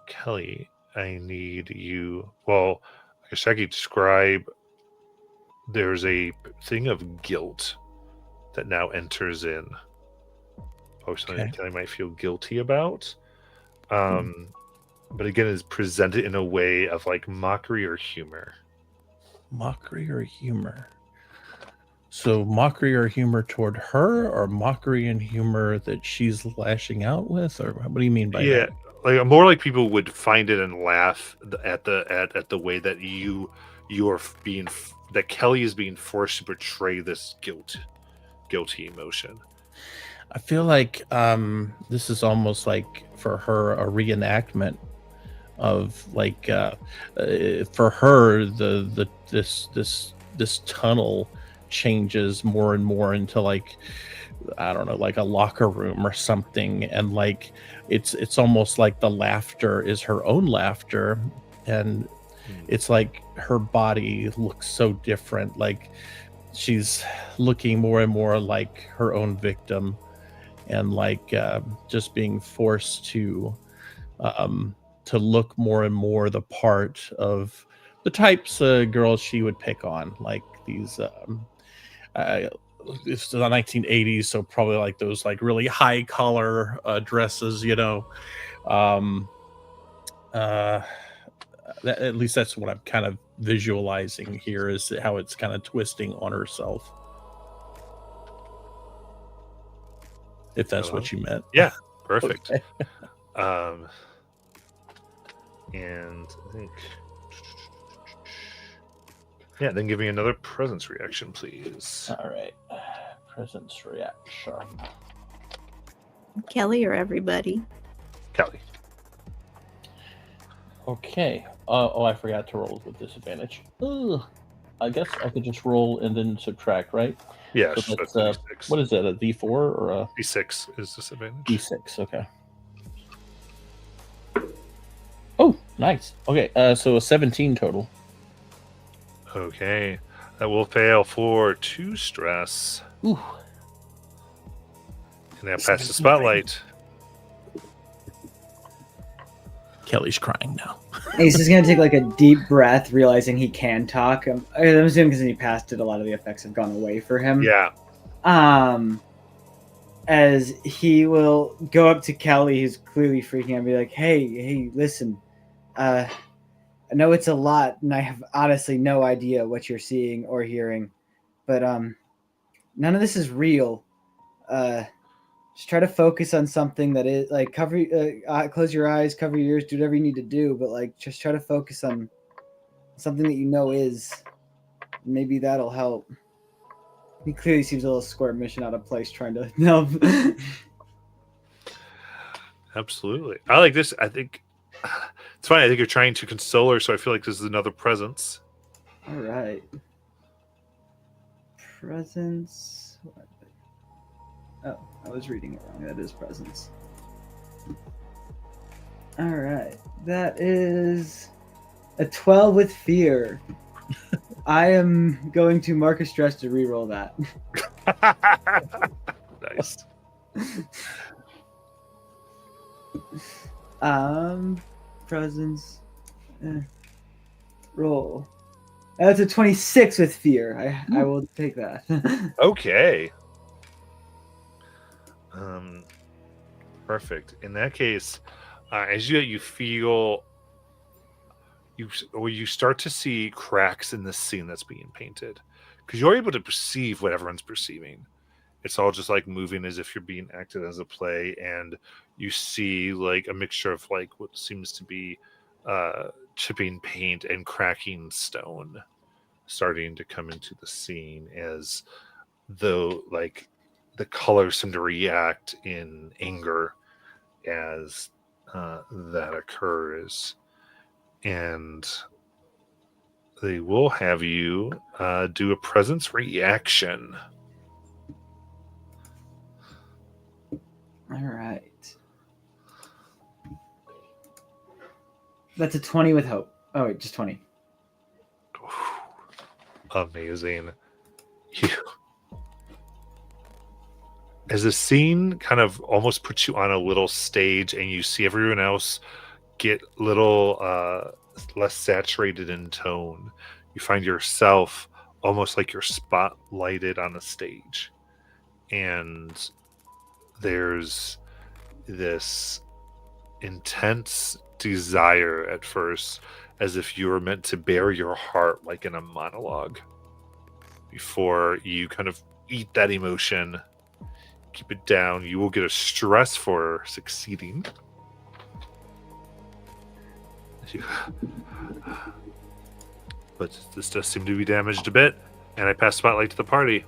Kelly, I need you. Well, I guess I could describe. There's a thing of guilt that now enters in. Or something that Kelly might feel guilty about. But again, is presented in a way of like mockery or humor. Mockery or humor? So mockery or humor toward her, or mockery and humor that she's lashing out with, or what do you mean by Yeah, that? like more like people would find it and laugh at the way that you are that Kelly is being forced to portray this guilty emotion. I feel like this is almost like for her a reenactment of like for her this tunnel changes more and more into like, I don't know, like a locker room or something, and like it's almost like the laughter is her own laughter, and it's like her body looks so different, like she's looking more and more like her own victim, and like just being forced to look more and more the part of the types of girls she would pick on, like these it's the 1980s, so probably like those like really high collar dresses, you know. um at least that's what I'm kind of visualizing here, is how it's kind of twisting on herself, if that's what you meant. Yeah, perfect. Okay. And I think, yeah, then give me another presence reaction, please. All right, presence reaction. Kelly or everybody? Kelly. Okay. Oh, I forgot to roll with disadvantage. Ugh. I guess I could just roll and then subtract, right? Yeah, So that's, that's D6. what is that, a D4 or a D6 is disadvantage. D6? Okay. Oh, nice. Okay, so a 17 total. Okay, that will fail for 2 stress. Ooh. And now pass the spotlight. Kelly's crying now. He's just gonna take like a deep breath, realizing he can talk. I'm assuming because he passed it, a lot of the effects have gone away for him. Yeah. As he will go up to Kelly, who's clearly freaking out, and be like, "Hey, listen. I know it's a lot, and I have honestly no idea what you're seeing or hearing, but none of this is real. Just try to focus on something that is like close your eyes, cover your ears, do whatever you need to do, but like just try to focus on something that you know is. Maybe that'll help." He clearly seems a little squirmish and out of place, trying to help. Absolutely. I like this. I think it's funny. I think you're trying to console her, so I feel like this is another presence. All right. Presence. Oh, I was reading it wrong. That is presence. All right. That is a 12 with fear. I am going to mark a stress to reroll that. Nice. Presence. Roll. That's a 26 with fear. I will take that. Okay. Perfect. In that case, as you feel, you start to see cracks in the scene that's being painted, because you're able to perceive what everyone's perceiving. It's all just like moving as if you're being acted as a play, and you see like a mixture of like what seems to be chipping paint and cracking stone starting to come into the scene, as though like the colors seem to react in anger as that occurs. And they will have you do a presence reaction. All right. That's a 20 with hope. Oh, wait, just 20. Amazing. As the scene kind of almost puts you on a little stage, and you see everyone else get little less saturated in tone, you find yourself almost like you're spotlighted on a stage, and there's this intense desire at first, as if you were meant to bare your heart like in a monologue. before you kind of eat that emotion. Keep it down. You will get a stress for succeeding. But this does seem to be damaged a bit, and I pass spotlight to the party.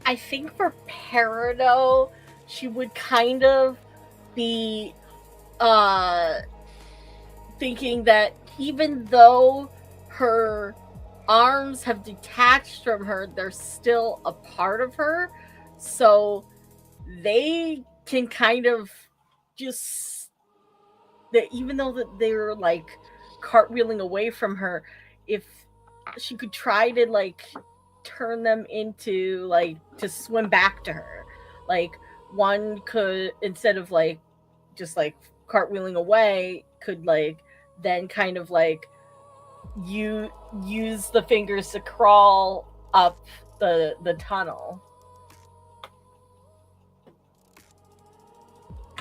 I think for Peridot, she would kind of be thinking that even though her arms have detached from her, they're still a part of her. So they can kind of just, that even though that they're like cartwheeling away from her, if she could try to like turn them into like to swim back to her, like one could, instead of like just like cartwheeling away, could like then kind of like you use the fingers to crawl up the tunnel,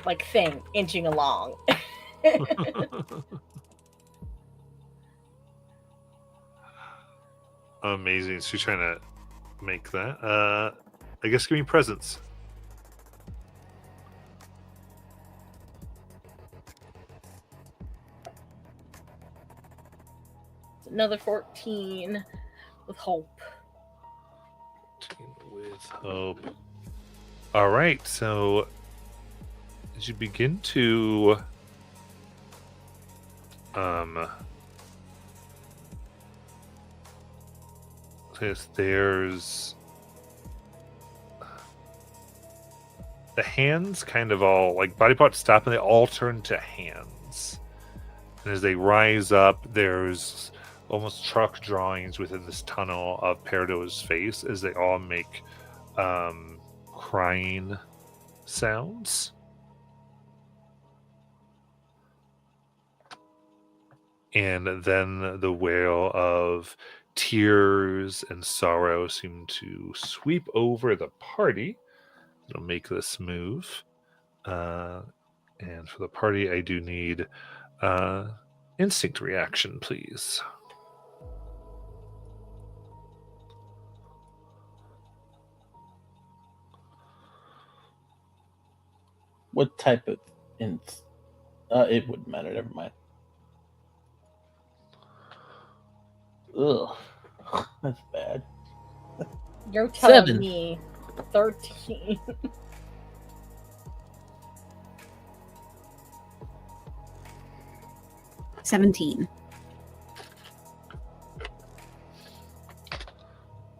like thing inching along. Amazing. So you're trying to make that. I guess give me presents. Another 14 with hope. With hope. All right. So as you begin to there's the hands kind of all like body parts stop and they all turn to hands, and as they rise up, there's almost chalk drawings within this tunnel of Peridot's face as they all make crying sounds. And then the wail of tears and sorrow seem to sweep over the party. I'll make this move. And for the party, I do need instinct reaction, please. What type of it wouldn't matter, never mind. Ugh. That's bad. You're telling 7. me 13. $17.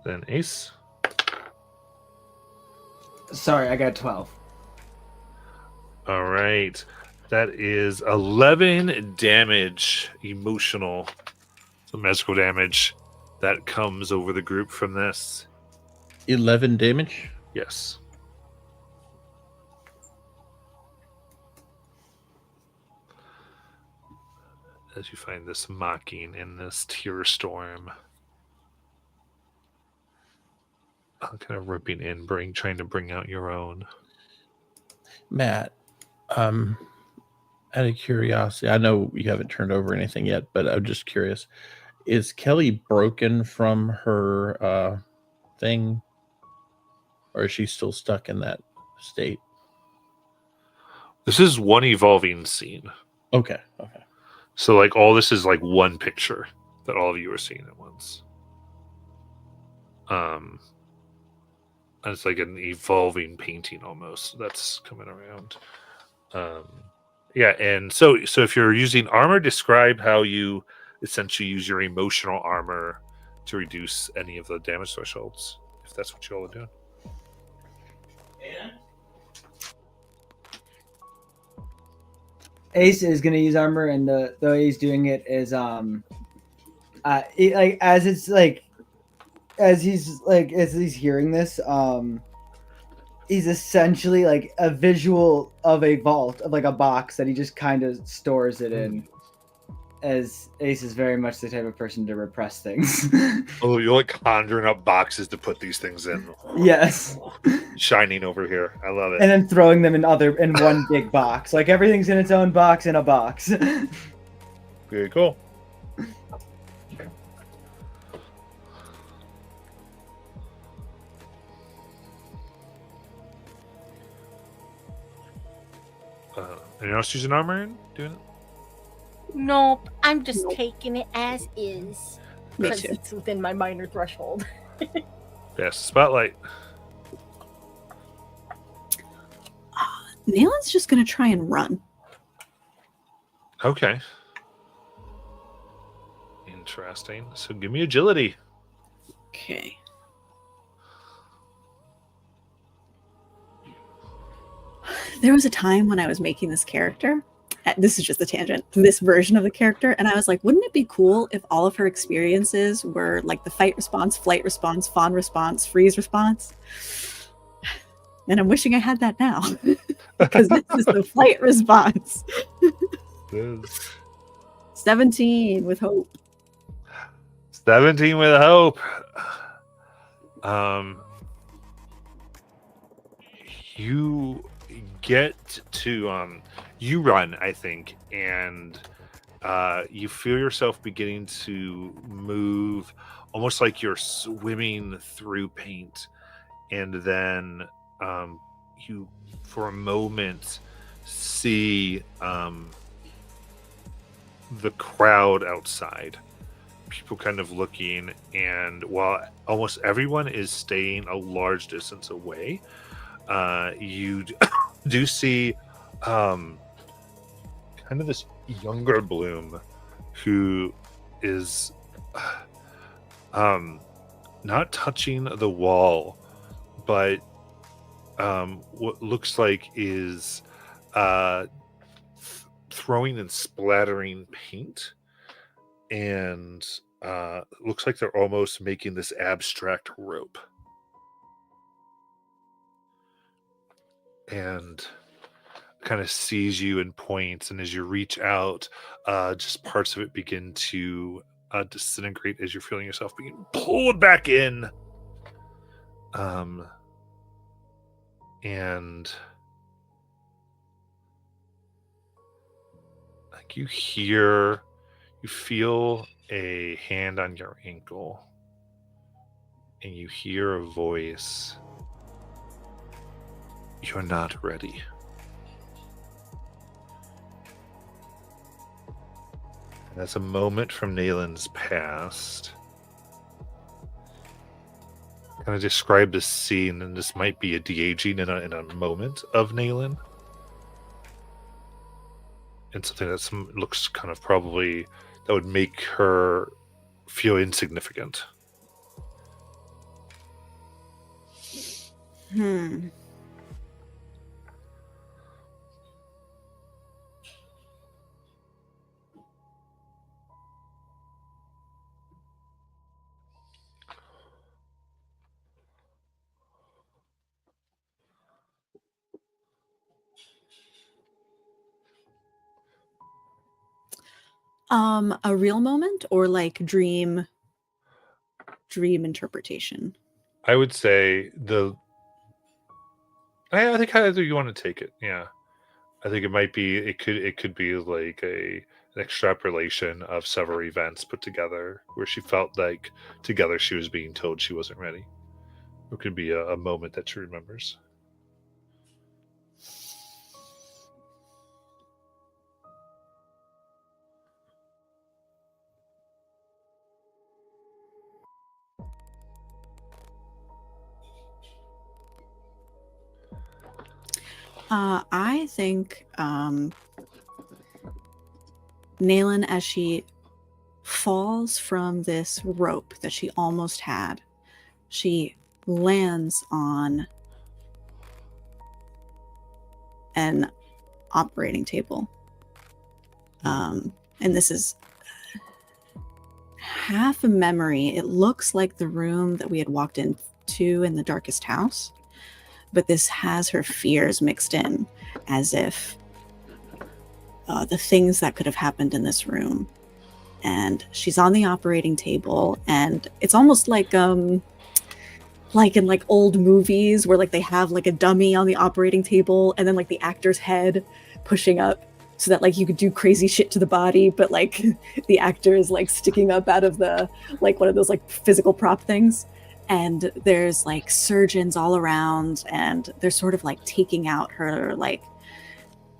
Then Ace. Sorry, I got 12. All right. That is 11 damage, emotional, some magical damage that comes over the group from this. 11 damage. Yes. As you find this mocking in this tear storm, kind of ripping in, trying to bring out your own. Matt, out of curiosity, I know you haven't turned over anything yet, but I'm just curious. Is Kelly broken from her thing? Or is she still stuck in that state? This is one evolving scene. Okay. So, like, all this is like one picture that all of you are seeing at once. And it's like an evolving painting almost that's coming around. Yeah, and so if you're using armor, describe how you essentially use your emotional armor to reduce any of the damage thresholds, if that's what you all are doing. Ace is gonna use armor, and the way he's doing it is as he's hearing this, he's essentially like a visual of a vault, of like a box that he just kind of stores it in. As Ace is very much the type of person to repress things. Oh, you're like conjuring up boxes to put these things in. Yes. Shining over here. I love it. And then throwing them in one big box. Like everything's in its own box in a box. Very cool. Anyone else using armor and doing it? Nope, I'm just taking it as is. Me Because too. it's within my minor threshold. Yes, spotlight. Nalen's just gonna try and run. Okay. Interesting. So give me agility. Okay. There was a time when I was making this character. This is just a tangent. This version of the character, and I was like, wouldn't it be cool if all of her experiences were like the fight response, flight response, fawn response, freeze response? And I'm wishing I had that now because this is the flight response. 17 with hope. 17 with hope. You get to you run, I think, and you feel yourself beginning to move almost like you're swimming through paint, and then you for a moment see the crowd outside, people kind of looking, and while almost everyone is staying a large distance away, you do see kind of this younger Bloom who is not touching the wall, but what looks like is throwing and splattering paint, and looks like they're almost making this abstract rope. And kind of sees you and points, and as you reach out, just parts of it begin to disintegrate as you're feeling yourself being pulled back in. And like you feel a hand on your ankle, and you hear a voice. You're not ready. And that's a moment from Nalen's past. Kind of describe this scene, and this might be a de-aging in a moment of Nalen. And something that looks kind of probably that would make her feel insignificant. A real moment or like dream interpretation? I would say I think however you want to take it. Yeah. I think it could be like an extrapolation of several events put together where she felt like together she was being told she wasn't ready. It could be a moment that she remembers. I think Nalen, as she falls from this rope that she almost had, she lands on an operating table. And this is half a memory. It looks like the room that we had walked into in the darkest house, but this has her fears mixed in, as if the things that could have happened in this room. And she's on the operating table, and it's almost like in like old movies where like they have like a dummy on the operating table and then like the actor's head pushing up so that like you could do crazy shit to the body, but like the actor is like sticking up out of the like one of those like physical prop things. And there's like surgeons all around, and they're sort of like taking out her, like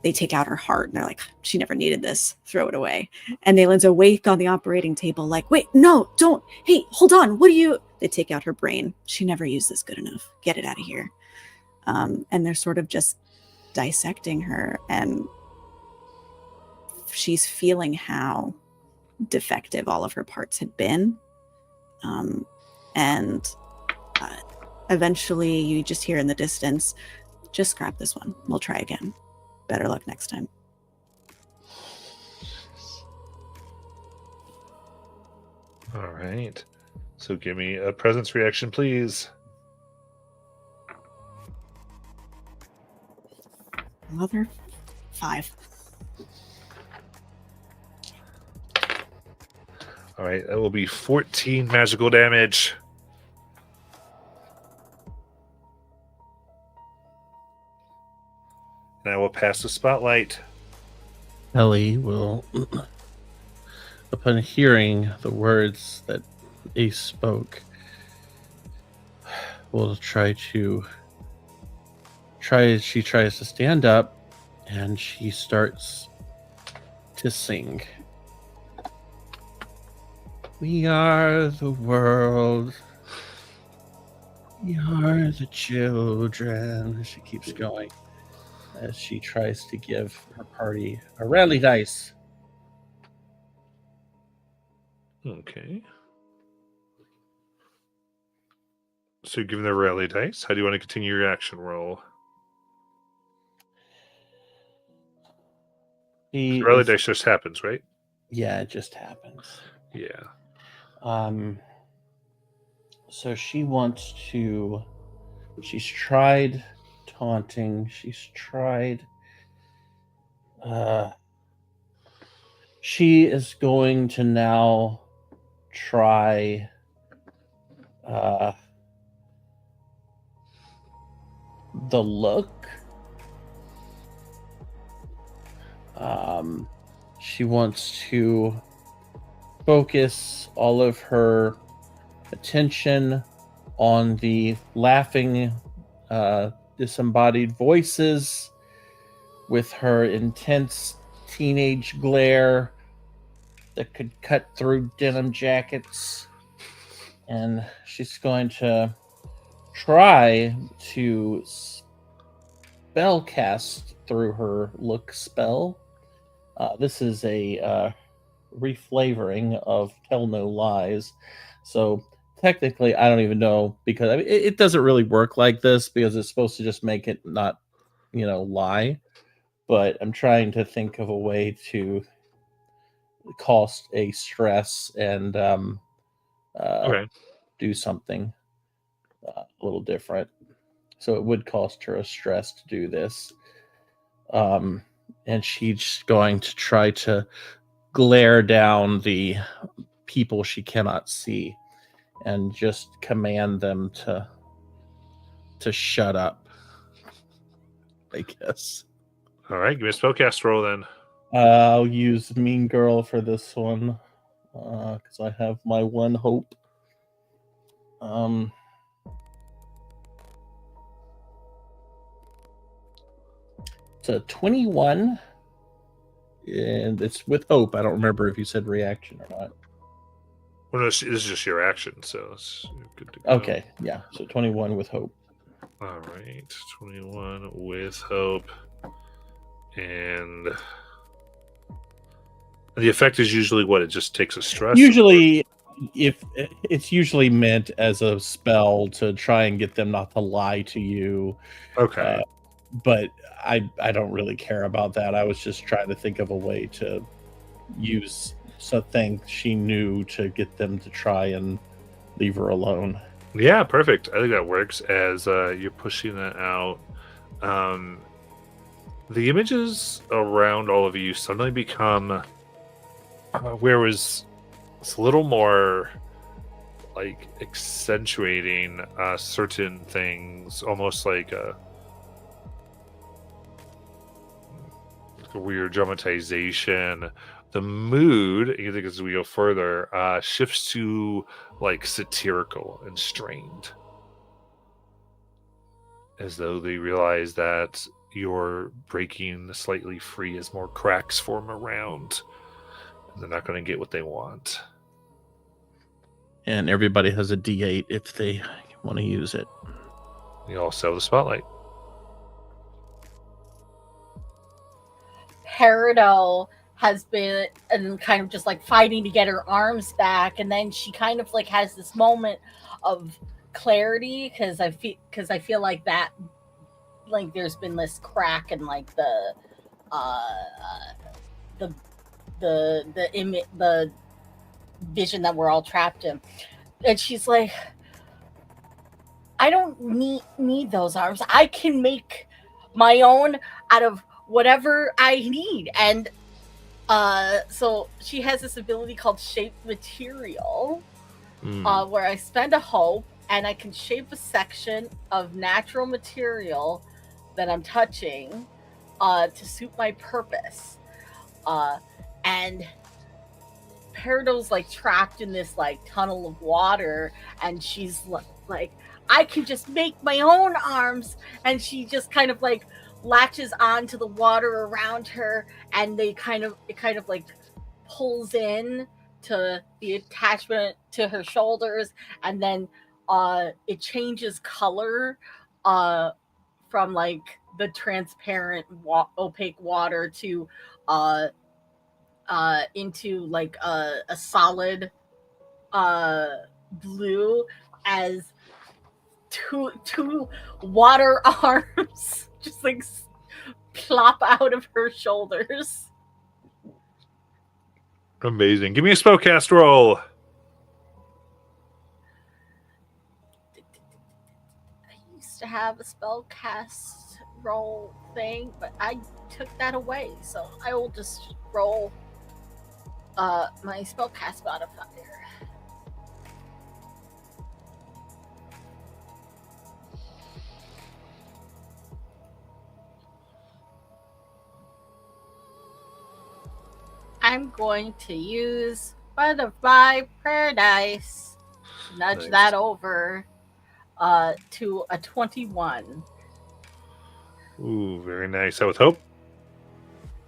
they take out her heart, and they're like, she never needed this, throw it away. And Nayland's awake on the operating table, like, wait, no, don't, hey, hold on, what do you? They take out her brain. She never used this good enough. Get it out of here. And they're sort of just dissecting her, and she's feeling how defective all of her parts had been. And eventually you just hear in the distance, just scrap this one. We'll try again. Better luck next time. All right. So give me a presence reaction, please. Mother 5. All right, that will be 14 magical damage. And I will pass the spotlight. Ellie will, upon hearing the words that Ace spoke, will she tries to stand up, and she starts to sing. We are the world. We are the children. She keeps going as she tries to give her party a rally dice. Okay. So you're giving the rally dice. How do you want to continue your action roll? The rally dice just happens, right? Yeah, it just happens. Yeah. So she wants to. She's tried taunting. She's tried. She is going to now try. The look. She wants to focus all of her attention on the laughing, disembodied voices with her intense teenage glare that could cut through denim jackets. And she's going to try to spellcast through her look spell. This is a reflavoring of Tell No Lies. So technically, I don't even know, because I mean, it doesn't really work like this because it's supposed to just make it not, lie. But I'm trying to think of a way to cost a stress and Okay. do something a little different. So it would cost her a stress to do this. And she's going to try to glare down the people she cannot see and just command them to shut up, I guess. All right, give me a spellcast roll then. I'll use Mean Girl for this one because I have my one hope. It's a 21, and it's with hope. I don't remember if you said reaction or not. Well, no, this is just your action, so it's good to go. Okay, yeah. So 21 with hope. All right, 21 with hope. And the effect is usually what? It just takes a stress? Usually, if it's usually meant as a spell to try and get them not to lie to you. Okay. But I don't really care about that. I was just trying to think of a way to use something she knew to get them to try and leave her alone. Yeah, perfect. I think that works as you're pushing that out. The images around all of you suddenly become whereas it's a little more like accentuating certain things, almost like weird dramatization. The mood, I think as we go further, shifts to like satirical and strained, as though they realize that you're breaking slightly free as more cracks form around, and they're not going to get what they want. And everybody has a D8 if they want to use it. You also have the spotlight. Peridot has been and kind of just like fighting to get her arms back, and then she kind of like has this moment of clarity because I feel like that, like there's been this crack in like the vision that we're all trapped in, and she's like, I don't need those arms. I can make my own out of whatever I need. And so she has this ability called shape material, where I spend a hope and I can shape a section of natural material that I'm touching to suit my purpose. And Peridot's like trapped in this like tunnel of water, and she's like, I can just make my own arms. And she just kind of like latches onto the water around her, and it kind of like pulls in to the attachment to her shoulders, and then it changes color from like the transparent opaque water to into like a solid blue, as two water arms just like plop out of her shoulders. Amazing. Give me a spellcast roll. I used to have a spellcast roll thing, but I took that away, so I will just roll my spellcast modifier. I'm going to use Butterfly Paradise. Nudge Nice. that over to a 21 Ooh, very nice. So with hope?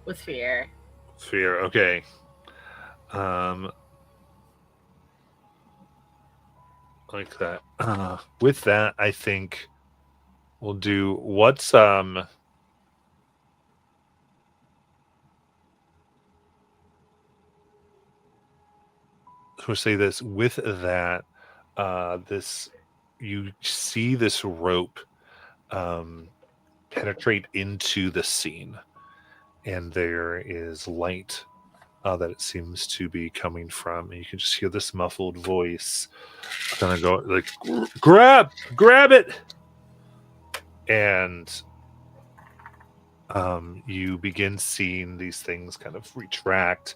with fear. Fear, okay. Like that. With that, I think we'll do what's we'll say this. With that, this, you see this rope penetrate into the scene, and there is light that it seems to be coming from, and you can just hear this muffled voice kind of go like, grab it, and you begin seeing these things kind of retract,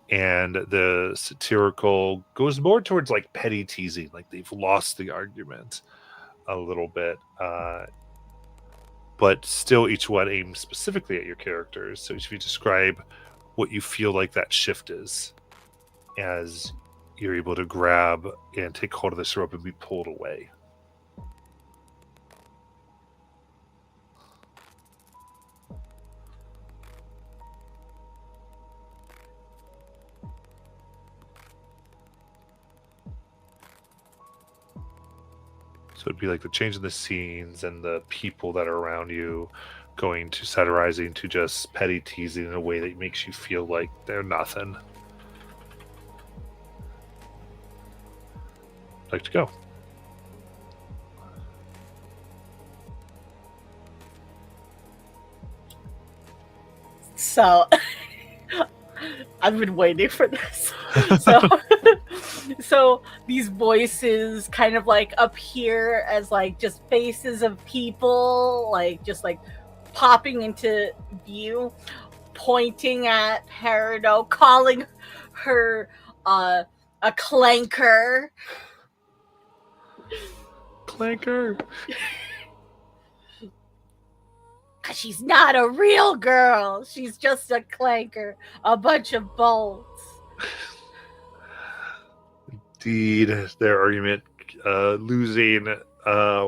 and the satirical goes more towards like petty teasing, like they've lost the argument a little bit, but still each one aims specifically at your characters. So if you describe what you feel like that shift is, as you're able to grab and take hold of this rope and be pulled away. So it'd be like the change in the scenes and the people that are around you going to satirizing to just petty teasing in a way that makes you feel like they're nothing. Like to go. So I've been waiting for this. So these voices kind of like appear as like just faces of people, like just like popping into view, pointing at Peridot, calling her a clanker. Clanker. She's not a real girl. She's just a clanker, a bunch of bolts. Indeed, their argument losing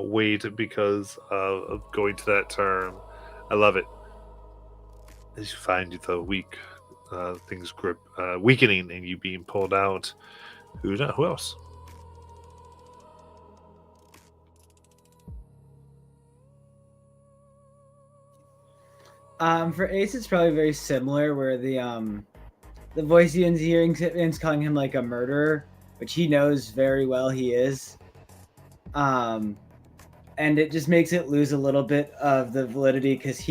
weight because of going to that term. I love it. As you find the weak things grip weakening and you being pulled out, who else? For Ace, it's probably very similar, where the voice he ends hearing ends calling him like a murderer, which he knows very well he is. And it just makes it lose a little bit of the validity, because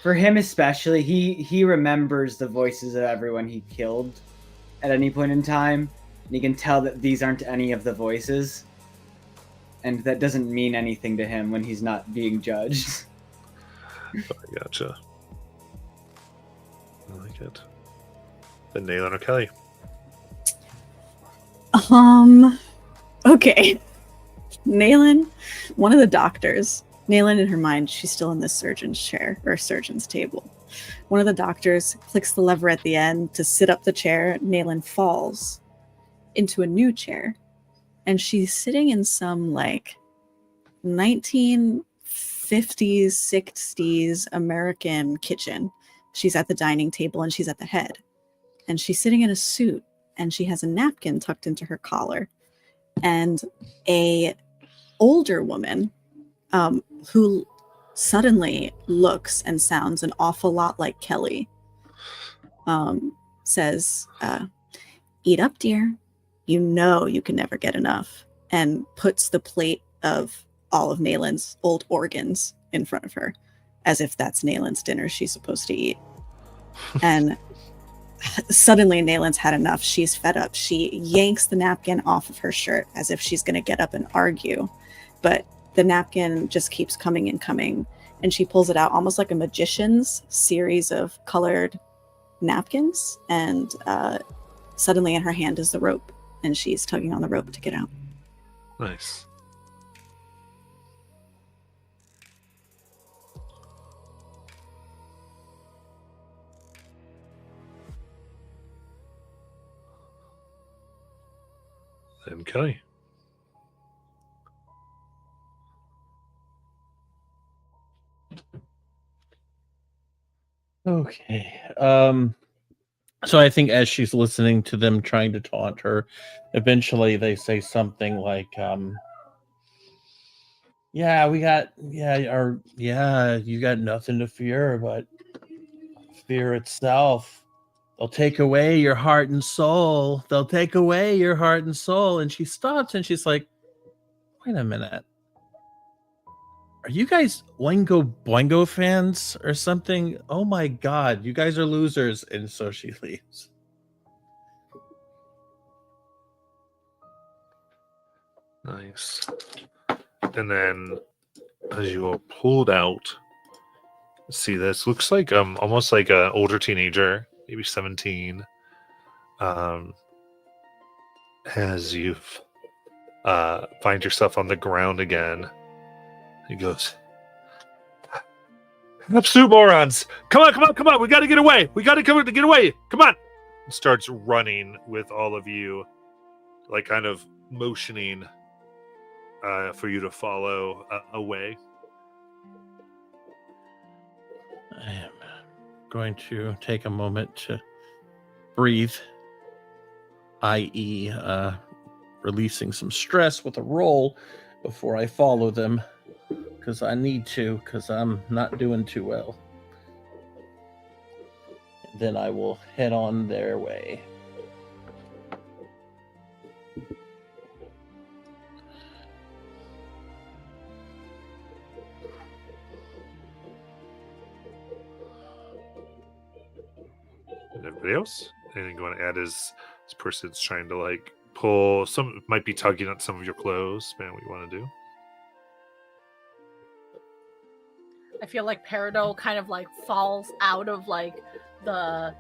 for him especially, he remembers the voices of everyone he killed at any point in time, and he can tell that these aren't any of the voices, and that doesn't mean anything to him when he's not being judged. I gotcha. I like it. Then Nayland or Kelly? Okay. Nayland, one of the doctors, Nayland in her mind, she's still in the surgeon's chair, or surgeon's table. One of the doctors clicks the lever at the end to sit up the chair. Nayland falls into a new chair, and she's sitting in some like 1950s, 60s American kitchen. She's at the dining table and she's at the head, and she's sitting in a suit, and she has a napkin tucked into her collar, and a older woman who suddenly looks and sounds an awful lot like Kelly says, "Eat up, dear. You know you can never get enough," and puts the plate of all of Nayland's old organs in front of her, as if that's Nayland's dinner she's supposed to eat. And suddenly Nayland's had enough. She's fed up. She yanks the napkin off of her shirt as if she's going to get up and argue, but the napkin just keeps coming and coming, and she pulls it out almost like a magician's series of colored napkins, and suddenly in her hand is the rope, and she's tugging on the rope to get out. Nice. Then Kelly. Okay. So I think as she's listening to them trying to taunt her, eventually they say something like, you got nothing to fear but fear itself. They'll take away your heart and soul. They'll take away your heart and soul. And she stops and she's like, wait a minute. Are you guys Oingo Boingo fans or something? Oh my God, you guys are losers. And so she leaves. Nice. And then as you are pulled out, see this looks like almost like an older teenager, maybe 17. As you find yourself on the ground again, he goes, "Absolute morons! Come on! We got to get away! We got to get away! Come on!" And starts running with all of you, like kind of motioning for you to follow away. I am going to take a moment to breathe, i.e., releasing some stress with a roll before I follow them, because I need to, because I'm not doing too well. Then I will head on their way. And everybody else? Anything you want to add as this person's trying to like pull some, might be tugging at some of your clothes, man, what you want to do? I feel like Peridot kind of like falls out of like the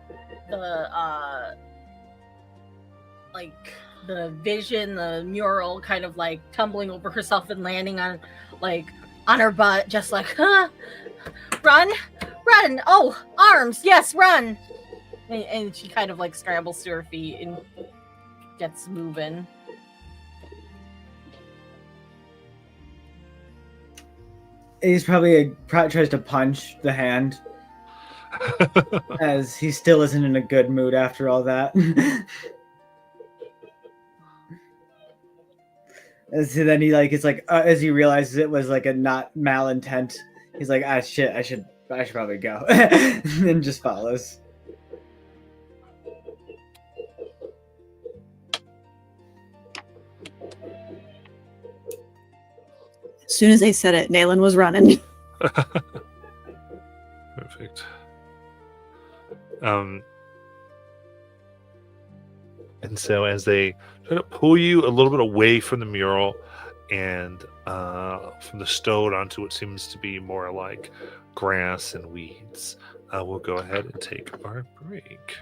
vision, the mural, kind of like tumbling over herself and landing on her butt, just like, huh, Run! Run! Oh, arms! Yes, run! And she kind of like scrambles to her feet and gets moving. He's probably tries to punch the hand as he still isn't in a good mood after all that. And so then he like it's like as he realizes it was like a not malintent, he's like, ah shit, I should probably go, and then just follows. As soon as they said it, Nayland was running. Perfect. And so as they try to pull you a little bit away from the mural and from the stone onto what seems to be more like grass and weeds, we'll go ahead and take our break.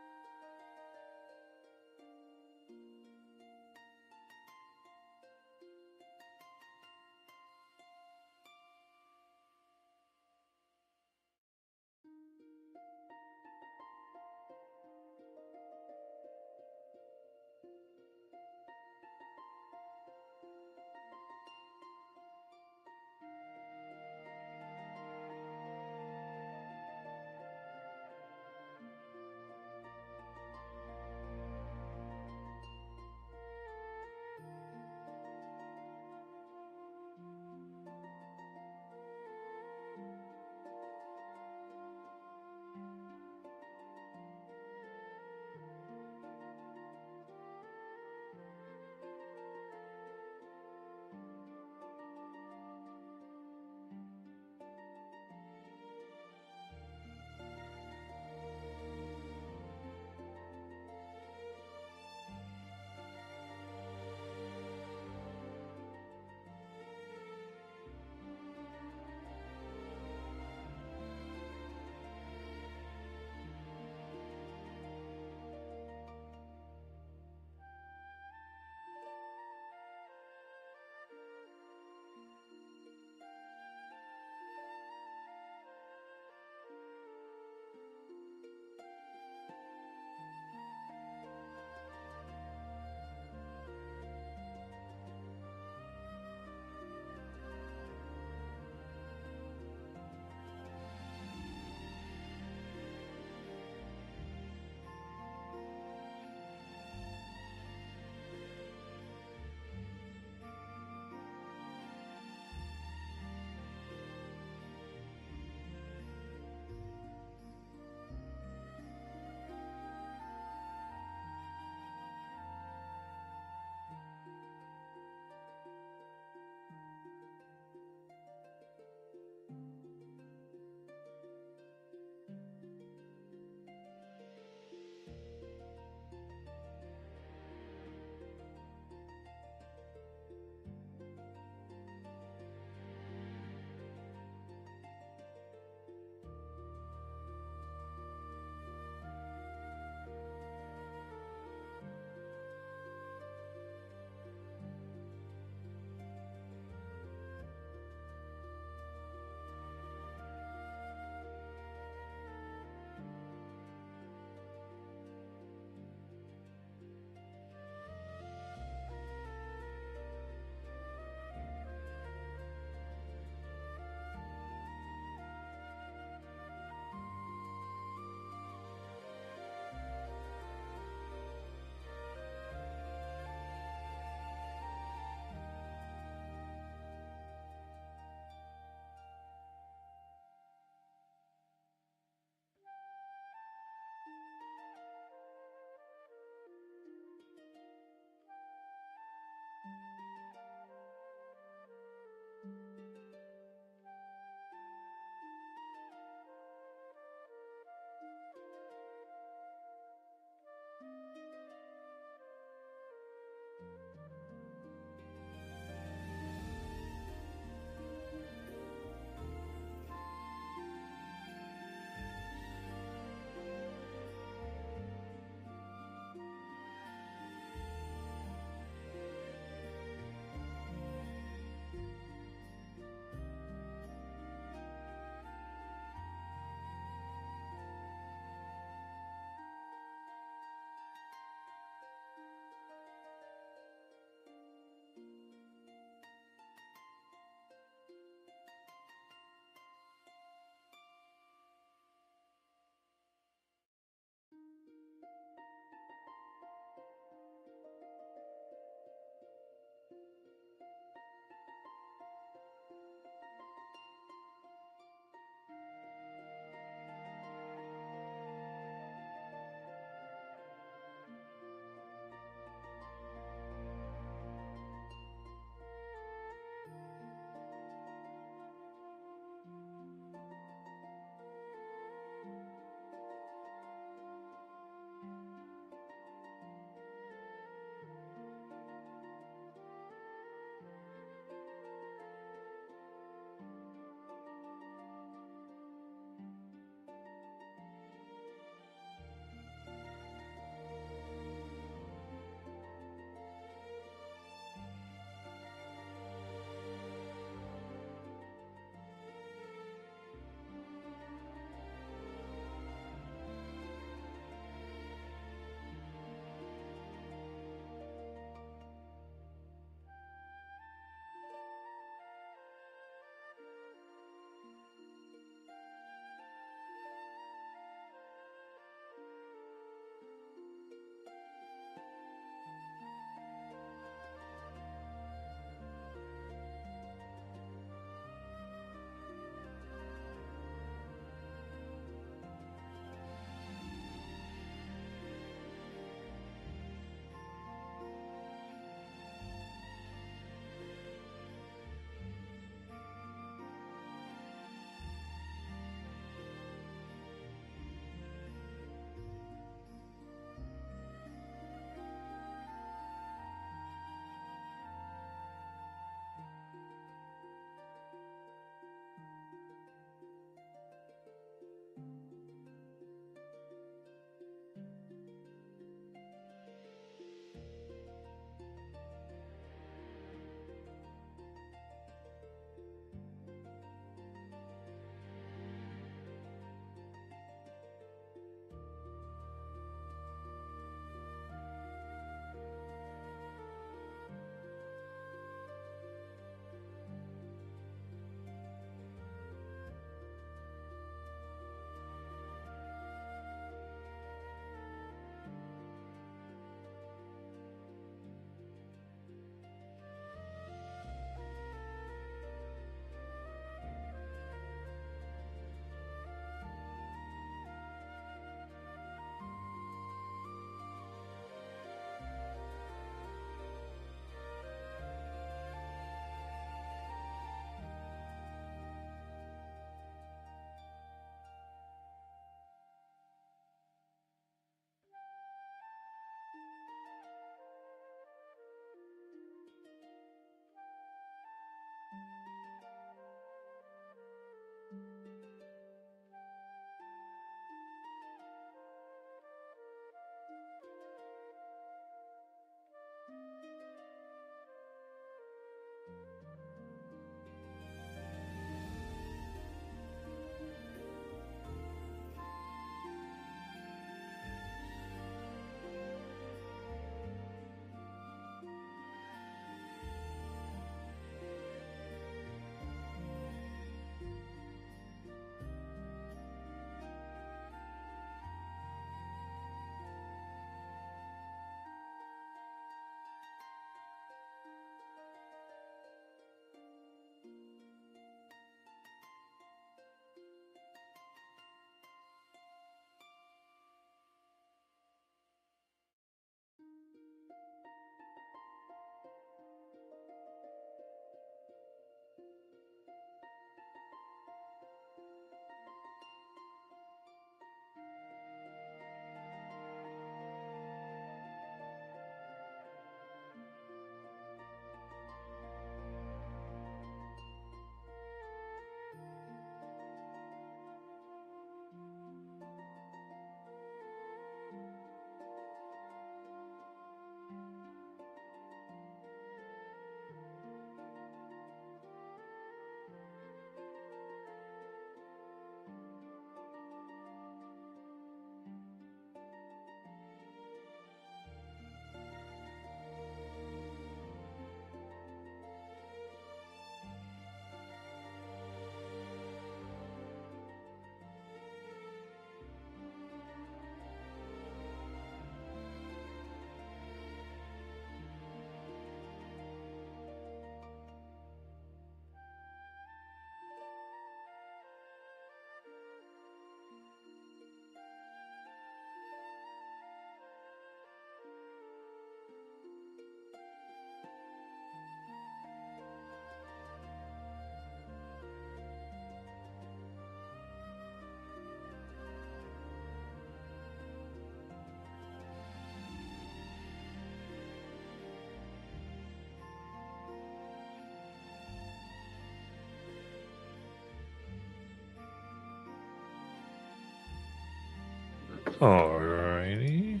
Alrighty.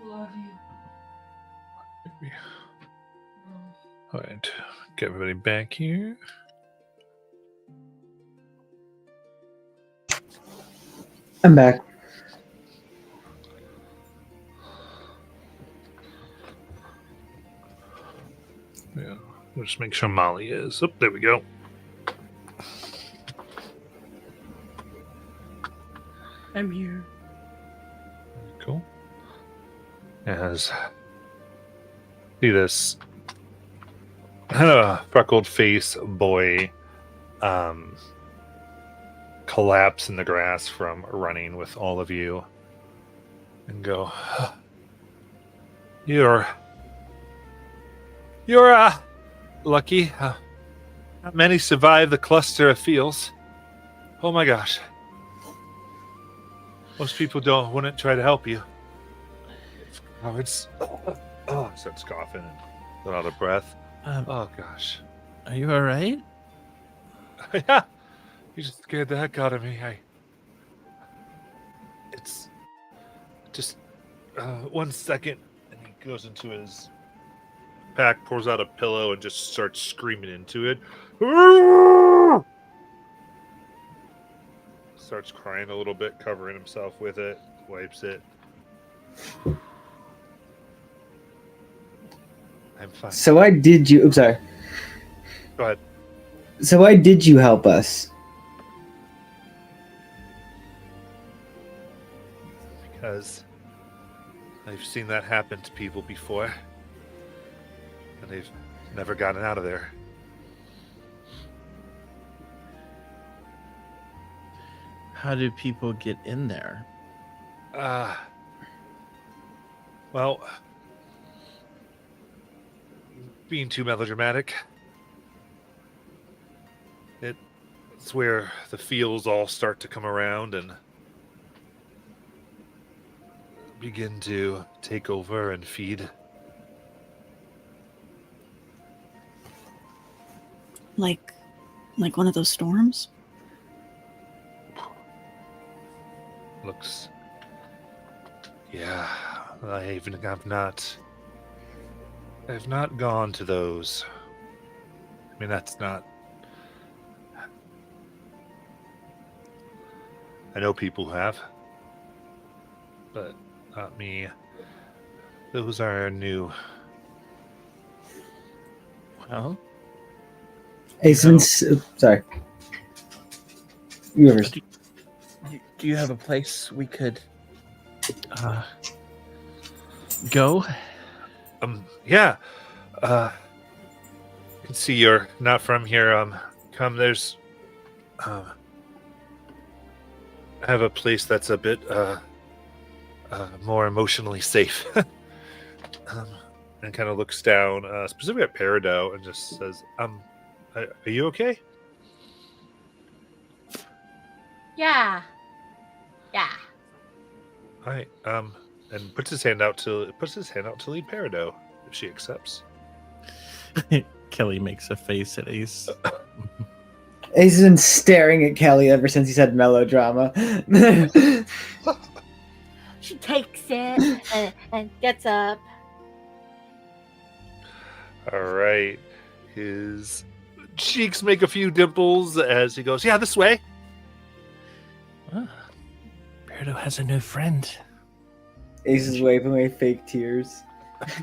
Love you. All right, get everybody back here. I'm back. Yeah, we'll just make sure Molly is. Oh, there we go. I'm here. Cool. As see this kind of freckled face boy collapse in the grass from running with all of you and go, you're lucky. Not many survive the cluster of fields. Oh my gosh. Most people wouldn't try to help you. Cowards. Oh, starts coughing and out of breath. Oh gosh. Are you all right? Yeah. You just scared the heck out of me. It's just 1 second, and he goes into his pack, pours out a pillow, and just starts screaming into it. Starts crying a little bit, covering himself with it, wipes it. I'm fine. So why did you? Oops, sorry. Go ahead. So why did you help us? Because I've seen that happen to people before, and they've never gotten out of there. How do people get in there? Well, being too melodramatic, it's where the feels all start to come around and begin to take over and feed. Like one of those storms? Looks, yeah, I've not gone to those. I mean, that's not. I know people who have, but not me. Those are new. Well, Hey, since sorry, you first. do you have a place we could go? Yeah. You can see you're not from here. Come, there's. I have a place that's a bit more emotionally safe. And kind of looks down, specifically at Peridot, and just says, are you okay?" Yeah. Yeah. All right. And puts his hand out to lead Peridot if she accepts. Kelly makes a face at Ace. Ace has been staring at Kelly ever since he said melodrama. She takes it and gets up. All right. His cheeks make a few dimples as he goes, "Yeah, this way." Beardo has a new friend. Ace is wiping away fake tears.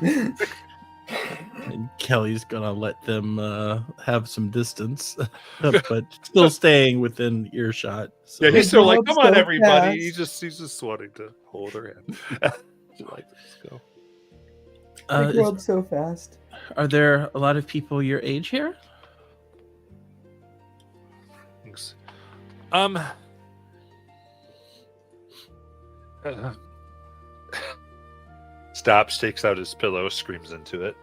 And Kelly's gonna let them have some distance, but still staying within earshot. So. Yeah, he's still like, Up "Come on, so everybody!" fast. He's just wanting to hold her hand. She's like, "Let's go." I grew up so fast. Are there a lot of people your age here? Thanks. Stops, takes out his pillow, screams into it.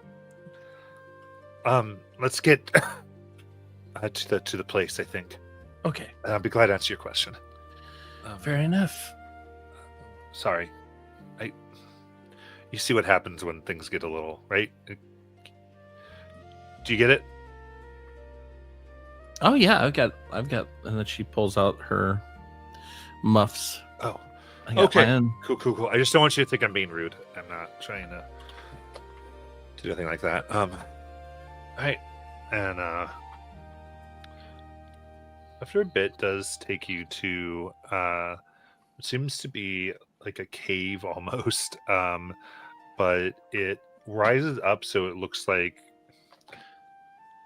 Let's get to the place, I think. Okay, I'll be glad to answer your question. fair enough. Sorry. You see what happens when things get a little, right? Do you get it? Oh yeah, I've got, and then she pulls out her muffs. Oh, I got okay. my own. Cool. I just don't want you to think I'm being rude. I'm not trying to do anything like that. All right, and after a bit, does take you to what seems to be like a cave almost, but it rises up so it looks like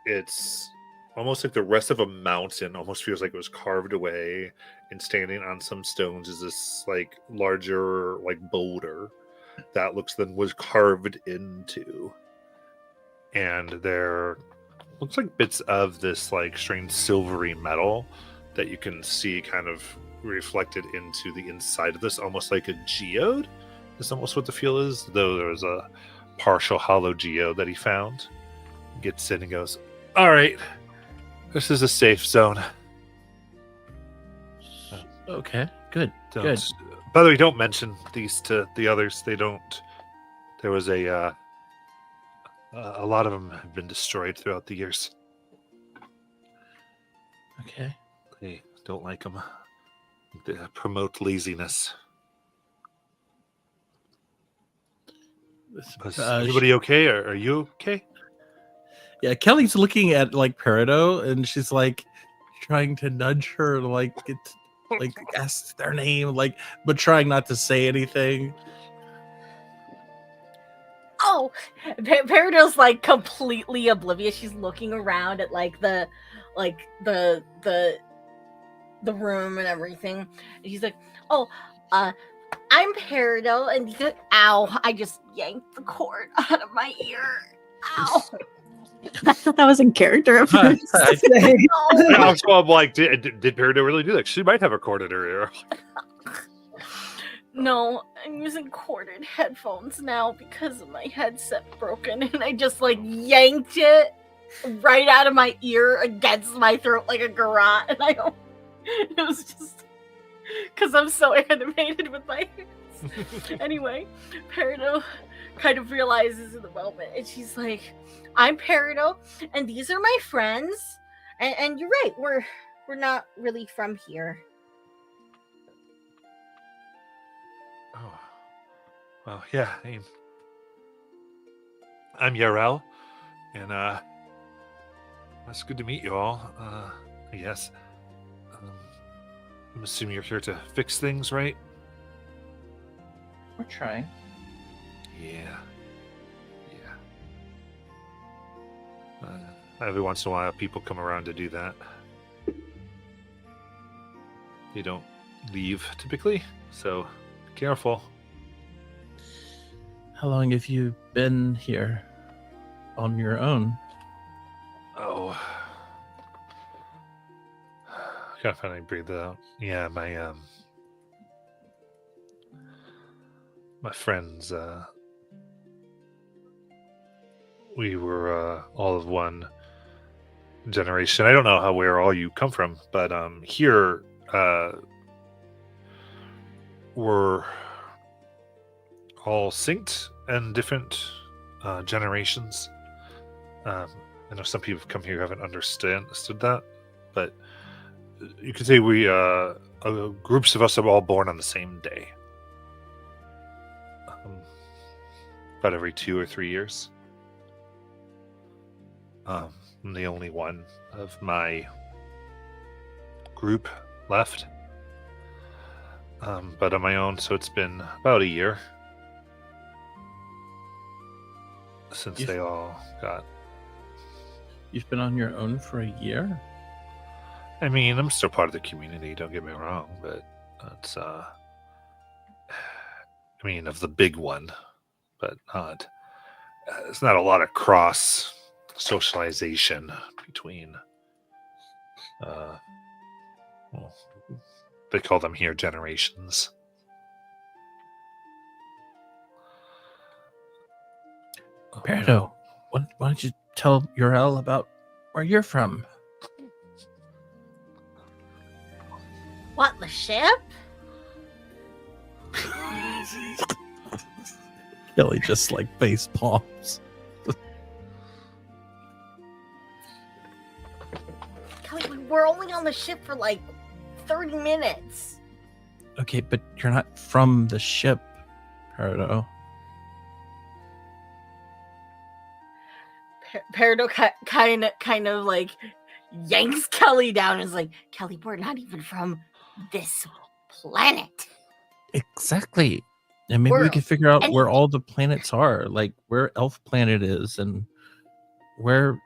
it's almost like the rest of a mountain. Almost feels like it was carved away, and standing on some stones is this like larger like boulder that was carved into, and there looks like bits of this like strange silvery metal that you can see kind of reflected into the inside of this, almost like a geode is almost what the feel is, though there's a partial hollow geode that he found. Gets in and goes, all right, this is a safe zone. Okay, good. Don't, by the way, don't mention these to the others. They don't. There was a lot of them have been destroyed throughout the years. Okay. They don't like them. They promote laziness. Is everybody okay? Are you okay? Yeah, Kelly's looking at like Peridot, and she's like trying to nudge her, like get, like ask their name, like, but trying not to say anything. Oh, Peridot's like completely oblivious. She's looking around at like the room and everything. And she's like, "Oh, I'm Peridot," and he's like, "Ow! I just yanked the cord out of my ear. Ow!" I thought that was in character at first. No. So I'm like, did Peridot really do that? She might have a cord in her ear. No, I'm using corded headphones now because of my headset broken, and I just like yanked it right out of my ear against my throat like a garrote, and it was just because I'm so animated with my hands. Anyway, Peridot kind of realizes in the moment, and she's like, "I'm Peridot, and these are my friends, and you're right, we're not really from here." Oh, well, yeah. I'm Yarel, and it's good to meet you all. I guess. I'm assuming you're here to fix things, right? We're trying. Yeah. Every once in a while, people come around to do that. They don't leave typically, so be careful. How long have you been here on your own? Oh, gotta finally breathe it out. Yeah, my friends, we were all of one generation. I don't know where all you come from, but here we're all synced and different generations. I know some people have come here who haven't understood that, but you could say we groups of us are all born on the same day, about every 2 or 3 years. I'm the only one of my group left, but on my own, so it's been about a year since they all got. You've been on your own for a year? I mean, I'm still part of the community, don't get me wrong, but it's I mean, of the big one, but not. There's not a lot of cross socialization between. Well, they call them here generations. Peridot, why don't you tell Yarel about where you're from? What, the ship? Kelly just like face palms. Kelly, only on the ship for like 30 minutes. Okay, but you're not from the ship, Peridot. Peridot kind of like yanks Kelly down and is like, Kelly, we're not even from this planet. Exactly. And maybe we We're can figure out where anything. all the planets are, like where Elf Planet is and where,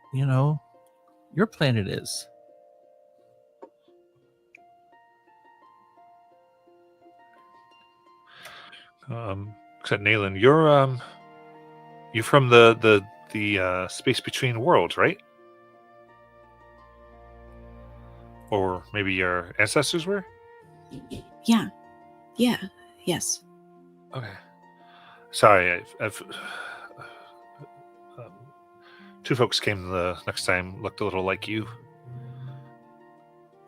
your planet is. Except Nayland, you're from the space between worlds, right? Or maybe your ancestors were? Yeah. Yes. Okay. Sorry, I've um, two folks came the next time, looked a little like you.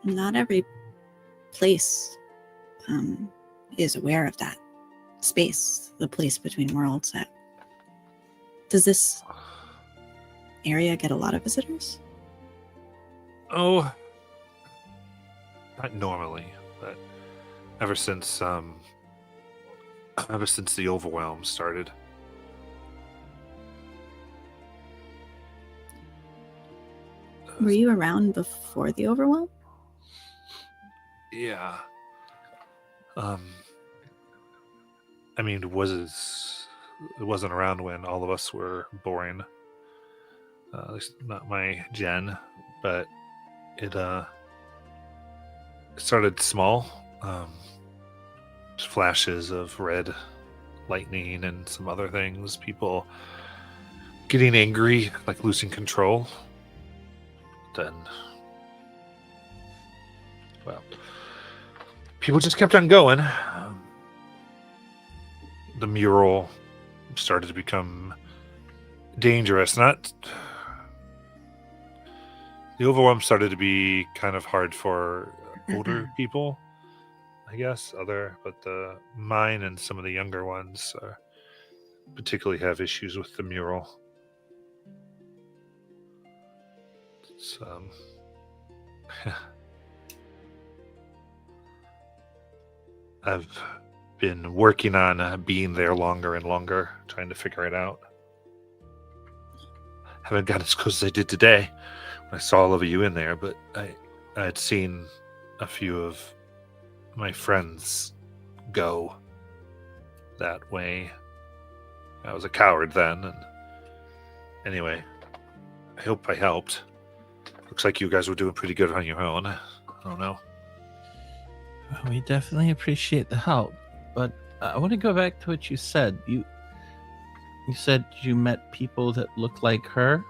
Not every place is aware of that space, the place between worlds. Does this area get a lot of visitors? Oh, not normally, but ever since the overwhelm started. Were you around before the overwhelm? Yeah. I mean, it wasn't around when all of us were born. At least not my gen, but it started small. Just flashes of red lightning and some other things. People getting angry, like losing control. Then, well, people just kept on going. The mural started to become dangerous. The overwhelm started to be kind of hard for older people, I guess. But mine and some of the younger ones particularly have issues with the mural. It's, I've been working on being there longer and longer, trying to figure it out. Haven't got as close as I did today when I saw all of you in there, but I had seen a few of my friends go that way. I was a coward then, and anyway, I hope I helped. Looks like you guys were doing pretty good on your own. I don't know. We definitely appreciate the help, but I want to go back to what you said. You said you met people that look like her.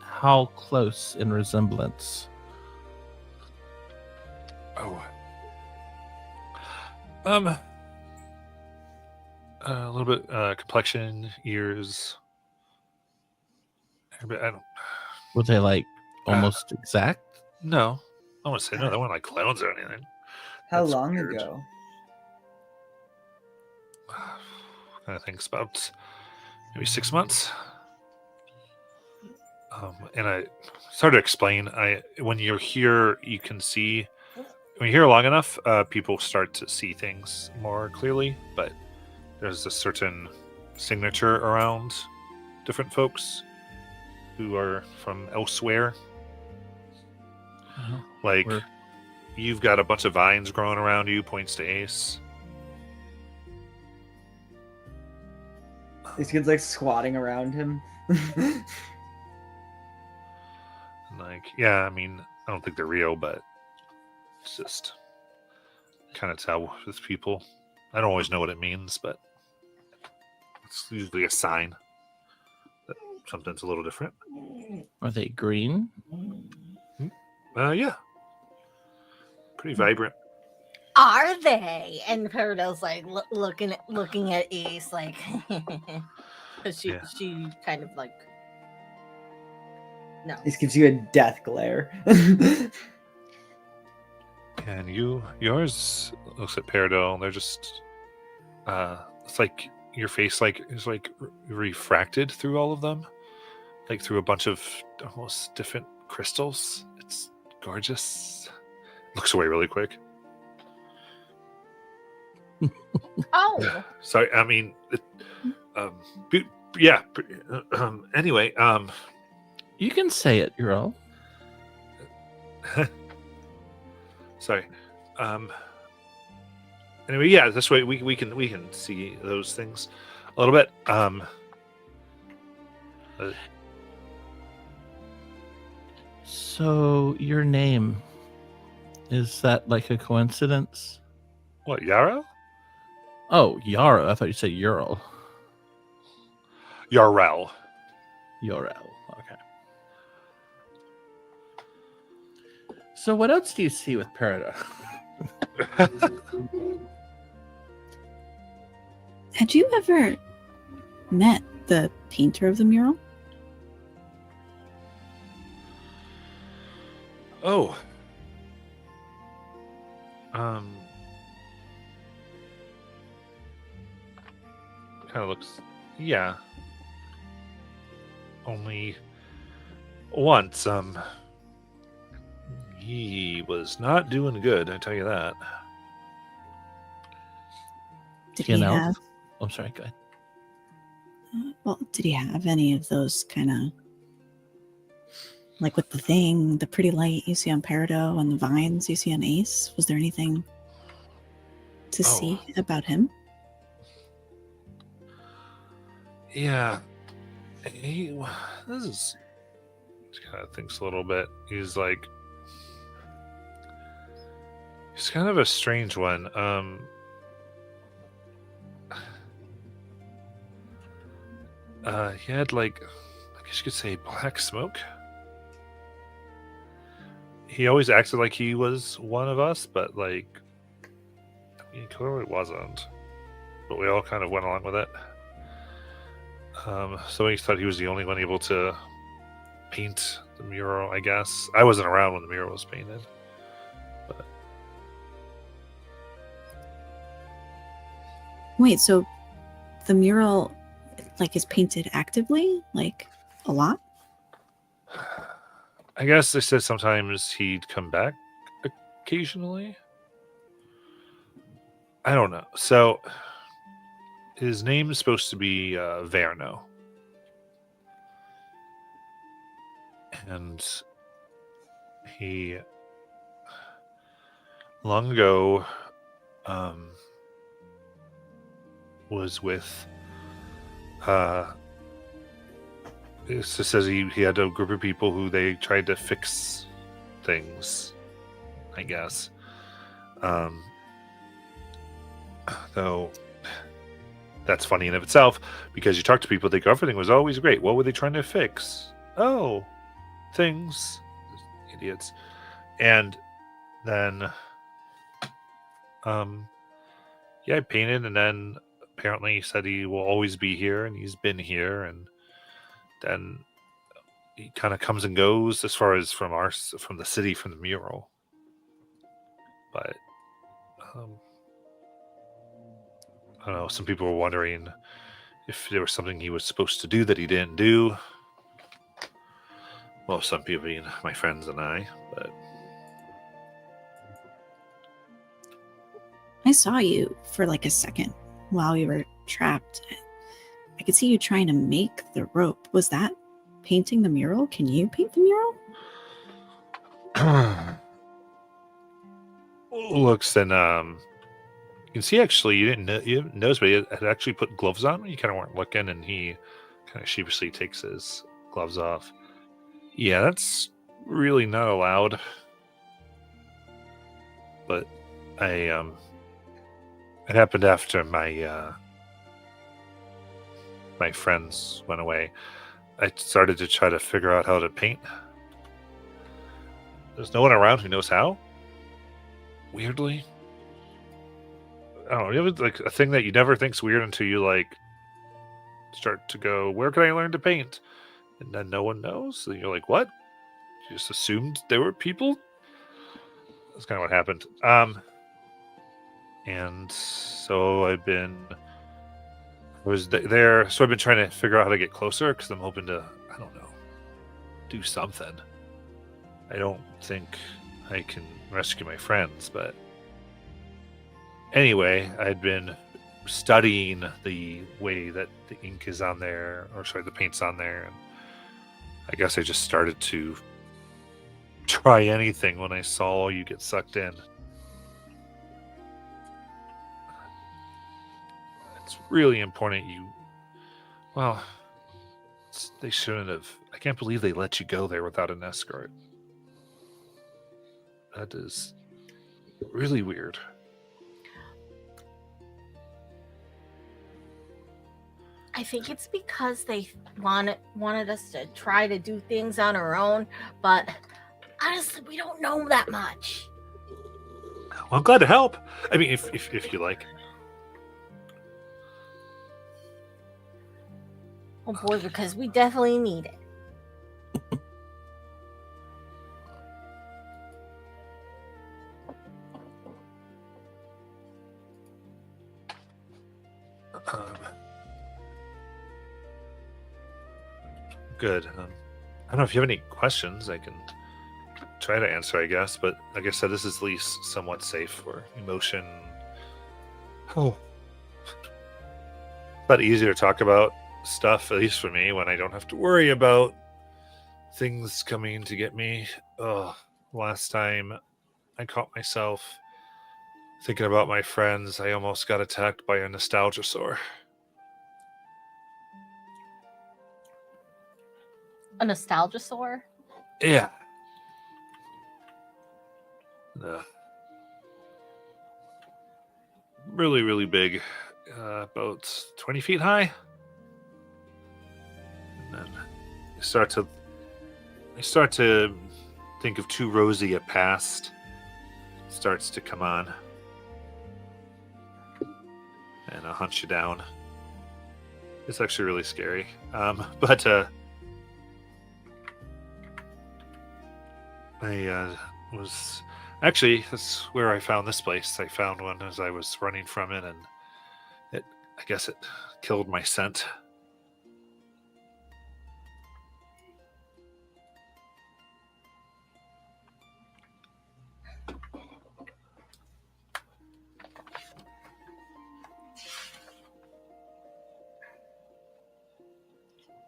How close in resemblance? Oh. A little bit complexion, ears. I don't. Were they like almost exact? No, I want to say no. They weren't like clones or anything. How That's long weird. ago? I think it's about maybe 6 months. And I started to explain. When you're here, you can see. When you're here long enough, people start to see things more clearly. But there's a certain signature around different folks who are from elsewhere. Like, Where- you've got a bunch of vines growing around you, points to Ace. This kid's like squatting around him. Like, yeah, I mean, I don't think they're real, but it's just kind of tell with people. I don't always know what it means, but it's usually a sign that something's a little different. Are they green? Yeah. Pretty vibrant. Are they? And Peridot's like looking at Ace like, because she kind of like, no. This gives you a death glare. And yours looks at Peridot, and they're just, it's like your face is refracted through all of them, like through a bunch of almost different crystals. It's gorgeous. looks away really quick. Oh, Sorry, I mean, b- yeah. Anyway, You can say it, Ural. sorry. Anyway, yeah. This way we can see those things a little bit. So your name, is that like a coincidence? What, Yarrow? Oh, Yarrow. I thought you said Ural. Yarrell. Ural. Okay. So what else do you see with Perida? Had you ever met the painter of the mural? Oh. Kind of looks, yeah. Only once. He was not doing good. I tell you that. Did You he know? have? I'm sorry, go ahead. Well, did he have any of those kind of, like with the thing, the pretty light you see on Peridot and the vines you see on Ace? Was there anything to see about him? Yeah. He kind of thinks a little bit. He's like, he's kind of a strange one. He had like, I guess you could say, black smoke. He always acted like he was one of us, but like, he clearly wasn't. But we all kind of went along with it. So he thought he was the only one able to paint the mural, I guess. I wasn't around when the mural was painted. But Wait, so the mural like is painted actively, like a lot? I guess they said sometimes he'd come back occasionally. I don't know. So his name is supposed to be Verno. And he long ago was with it just says he had a group of people who they tried to fix things, I guess. Though that's funny in of itself, because you talk to people, they go, everything was always great. What were they trying to fix? Oh, things. Idiots. And then yeah, I painted, and then apparently he said he will always be here, and he's been here, and then he kind of comes and goes as far as from the city, from the mural. But I don't know, some people were wondering if there was something he was supposed to do that he didn't do. Well, some people being my friends and I, but I saw you for like a second while we were trapped. I could see you trying to make the rope. Was that painting the mural? Can you paint the mural? looks, and you can see actually you didn't notice, but he had actually put gloves on. You kind of weren't looking, and he kind of sheepishly takes his gloves off. Yeah, that's really not allowed. But it happened after my my friends went away. I started to try to figure out how to paint. There's no one around who knows how. Weirdly, I don't know. You have like a thing that you never think's weird until you like start to go, where can I learn to paint? And then no one knows. And you're like, what? You just assumed there were people? That's kind of what happened. And so I was there. So I've been trying to figure out how to get closer, because I'm hoping to, I don't know, do something. I don't think I can rescue my friends. But anyway, I'd been studying the way that the ink is on there, or sorry, the paint's on there, and I guess I just started to try anything when I saw you get sucked in. It's really important well, they shouldn't have. I can't believe they let you go there without an escort. That is really weird. I think it's because they wanted us to try to do things on our own, but honestly, we don't know that much. Well, I'm glad to help. I mean, if you like. Oh boy, because we definitely need it. Good. I don't know if you have any questions. I can try to answer, I guess. But like I said, this is at least somewhat safe for emotion. Oh, a lot easier to talk about stuff, at least for me, when I don't have to worry about things coming to get me. Oh, last time I caught myself thinking about my friends, I almost got attacked by a nostalgia sore. A nostalgia sore? Yeah. Really, really big. About 20 feet high. And then I start to think of too rosy a past. Starts to come on. And I'll hunt you down. It's actually really scary. But I was actually, that's where I found this place. I found one as I was running from it, and I guess it killed my scent.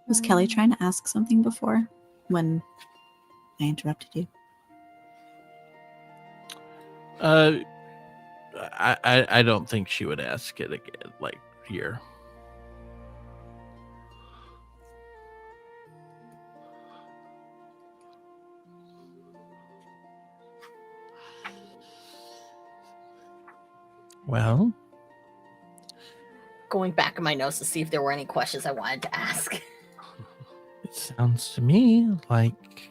Was Kelly trying to ask something before when I interrupted you? I don't think she would ask it again, like here. Well, Going back in my notes to see if there were any questions I wanted to ask. it sounds to me like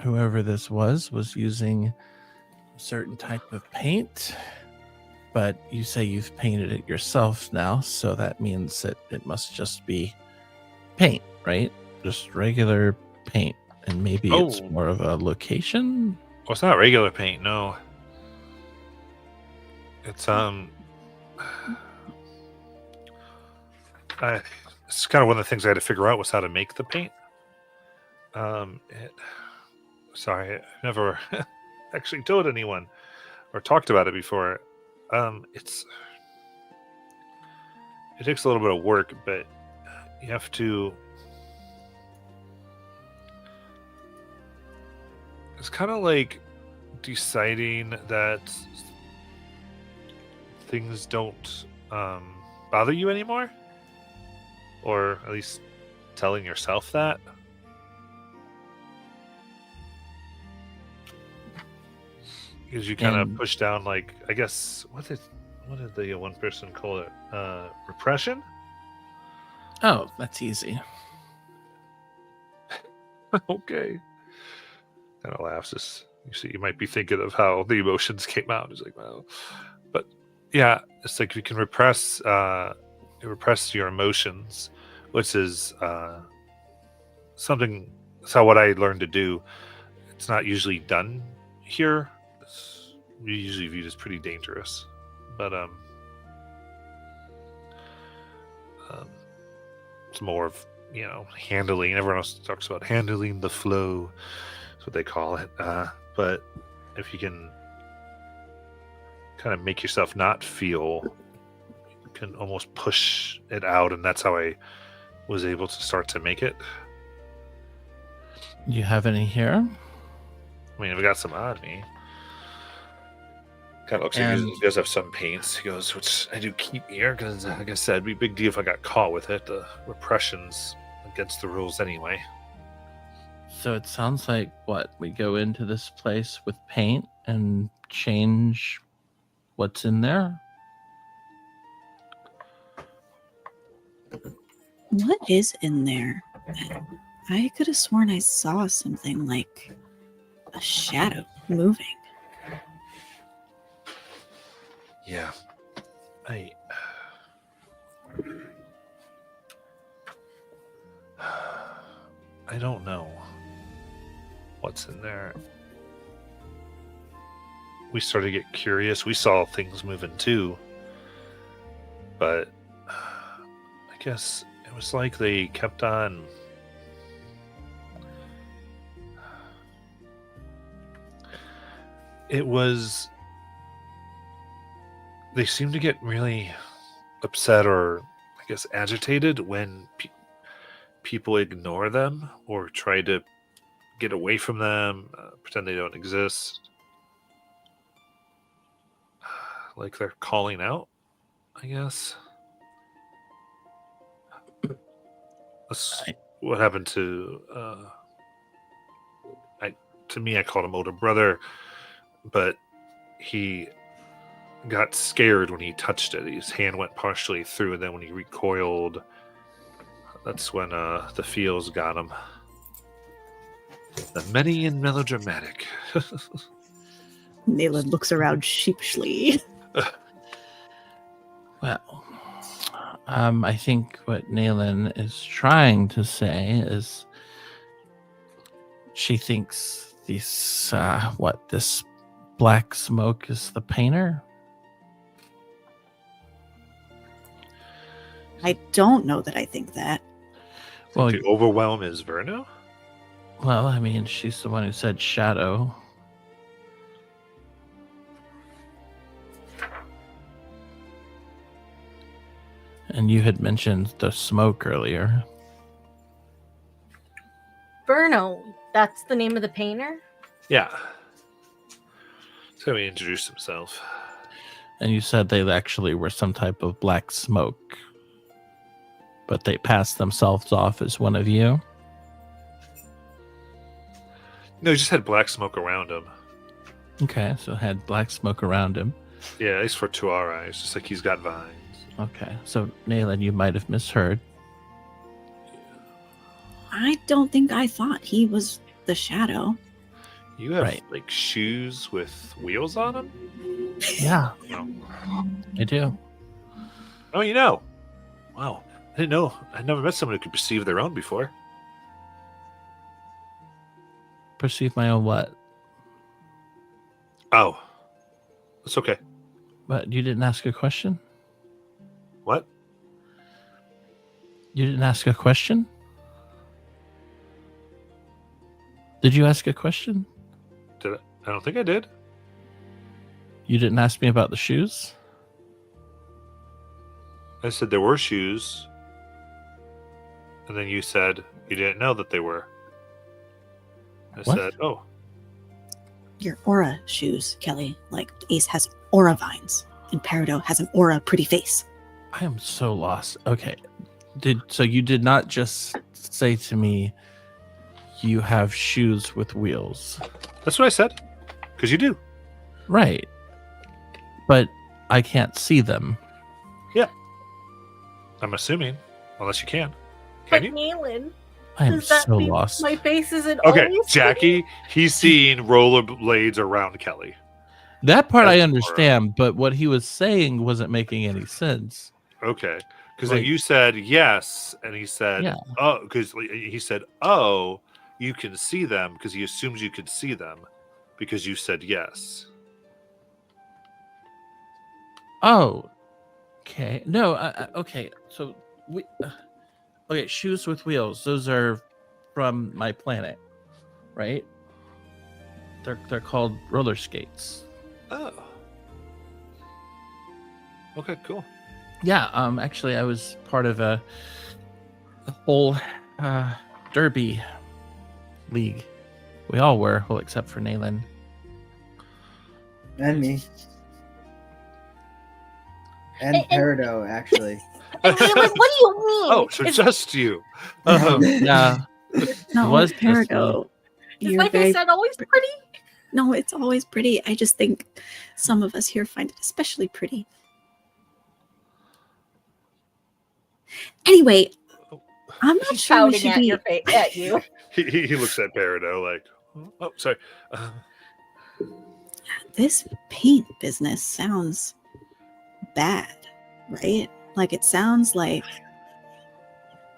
whoever this was using a certain type of paint, but you say you've painted it yourself now, so that means that it must just be paint, right? Just regular paint, and maybe it's Oh. more of a location. Well, it's not regular paint, no. It's it's kind of one of the things I had to figure out was how to make the paint. Sorry, I never actually told anyone or talked about it before. It takes a little bit of work, but you have to. It's kind of like deciding that things don't bother you anymore, or at least telling yourself that. Because you kind of And- push down, like, I guess, what did the one person call it? Repression? Oh, that's easy. Okay. Kind of laughs. You see, you might be thinking of how the emotions came out. It's like, well, but yeah, it's like you can repress your emotions, which is something. So what I learned to do. It's not usually done here. It's usually viewed as pretty dangerous, but it's more of handling. Everyone else talks about handling the flow. That's what they call it. but if you can kind of make yourself not feel, you can almost push it out, and that's how I was able to start to make it. You have any here? I mean, I've got some on me. Kind of looks like he does have some paints. He goes, which I do keep here because, like I said, it'd be a big deal if I got caught with it. The repression's against the rules anyway. So it sounds like what? We go into this place with paint and change what's in there? What is in there? I could have sworn I saw something like a shadow moving. Yeah. I don't know what's in there. We started to get curious. We saw things moving too. But I guess it was like they kept on. It was. They seem to get really upset or, I guess, agitated when people ignore them or try to get away from them, pretend they don't exist. Like they're calling out, I guess. That's what happened to to me. I called him older brother, but he got scared when he touched it. His hand went partially through, and then when he recoiled, that's when the feels got him. The many and melodramatic. Nayland looks around sheepishly. Well, I think what Nayland is trying to say is she thinks this black smoke is the painter. I don't know that I think that. Well, The overwhelm is Verno? well, I mean, she's the one who said shadow. And you had mentioned the smoke earlier. Verno, that's the name of the painter? Yeah. So he introduced himself. And you said they actually were some type of black smoke. But they passed themselves off as one of you. No, he just had black smoke around him. Okay, so had black smoke around him. Yeah, at least for to our eyes, just like he's got vines. Okay, so Nayland, you might have misheard. I don't think I thought he was the shadow. You have Right. like shoes with wheels on them? Yeah, No. I do. Oh, you know. Wow. I didn't know. I never met someone who could perceive their own before. Perceive my own what? Oh. That's okay. But you didn't ask a question? What? You didn't ask a question? Did you ask a question? Did I? I don't think I did. You didn't ask me about the shoes? I said there were shoes. And then you said you didn't know that they were. I What? said, oh. Your aura shoes, Kelly. Like Ace has aura vines, and Peridot has an aura pretty face. I am so lost. Okay. So you did not just say to me you have shoes with wheels. That's what I said. Because you do. Right. But I can't see them. I'm assuming. Unless you can. But Can you? Nayland, I am does that so mean lost. my face isn't Okay, always Jackie, he's seeing rollerblades around Kelly. That part I That's understand, but what he was saying wasn't making any sense. Okay. Because then Like- you said yes, and he said, Yeah. oh, because he said, oh, you can see them, because he assumes you could see them, because you said yes. Oh, okay. No, okay. So okay, shoes with wheels. Those are from my planet, right? They're called roller skates. Oh. Okay, cool. Yeah. Actually, I was part of a whole derby league. We all were, well, except for Nayland. And me. And And- Peridot, actually. And Leland, what do you mean? Oh, so Is- just you. Yeah. No, was just Peridot. is You're my very face not always pretty? No, it's always pretty. I just think some of us here find it especially pretty. Anyway, I'm not She's sure we pouting should at be. your face at you. He looks at Peridot like, oh, sorry. This paint business sounds bad, right? Like it sounds like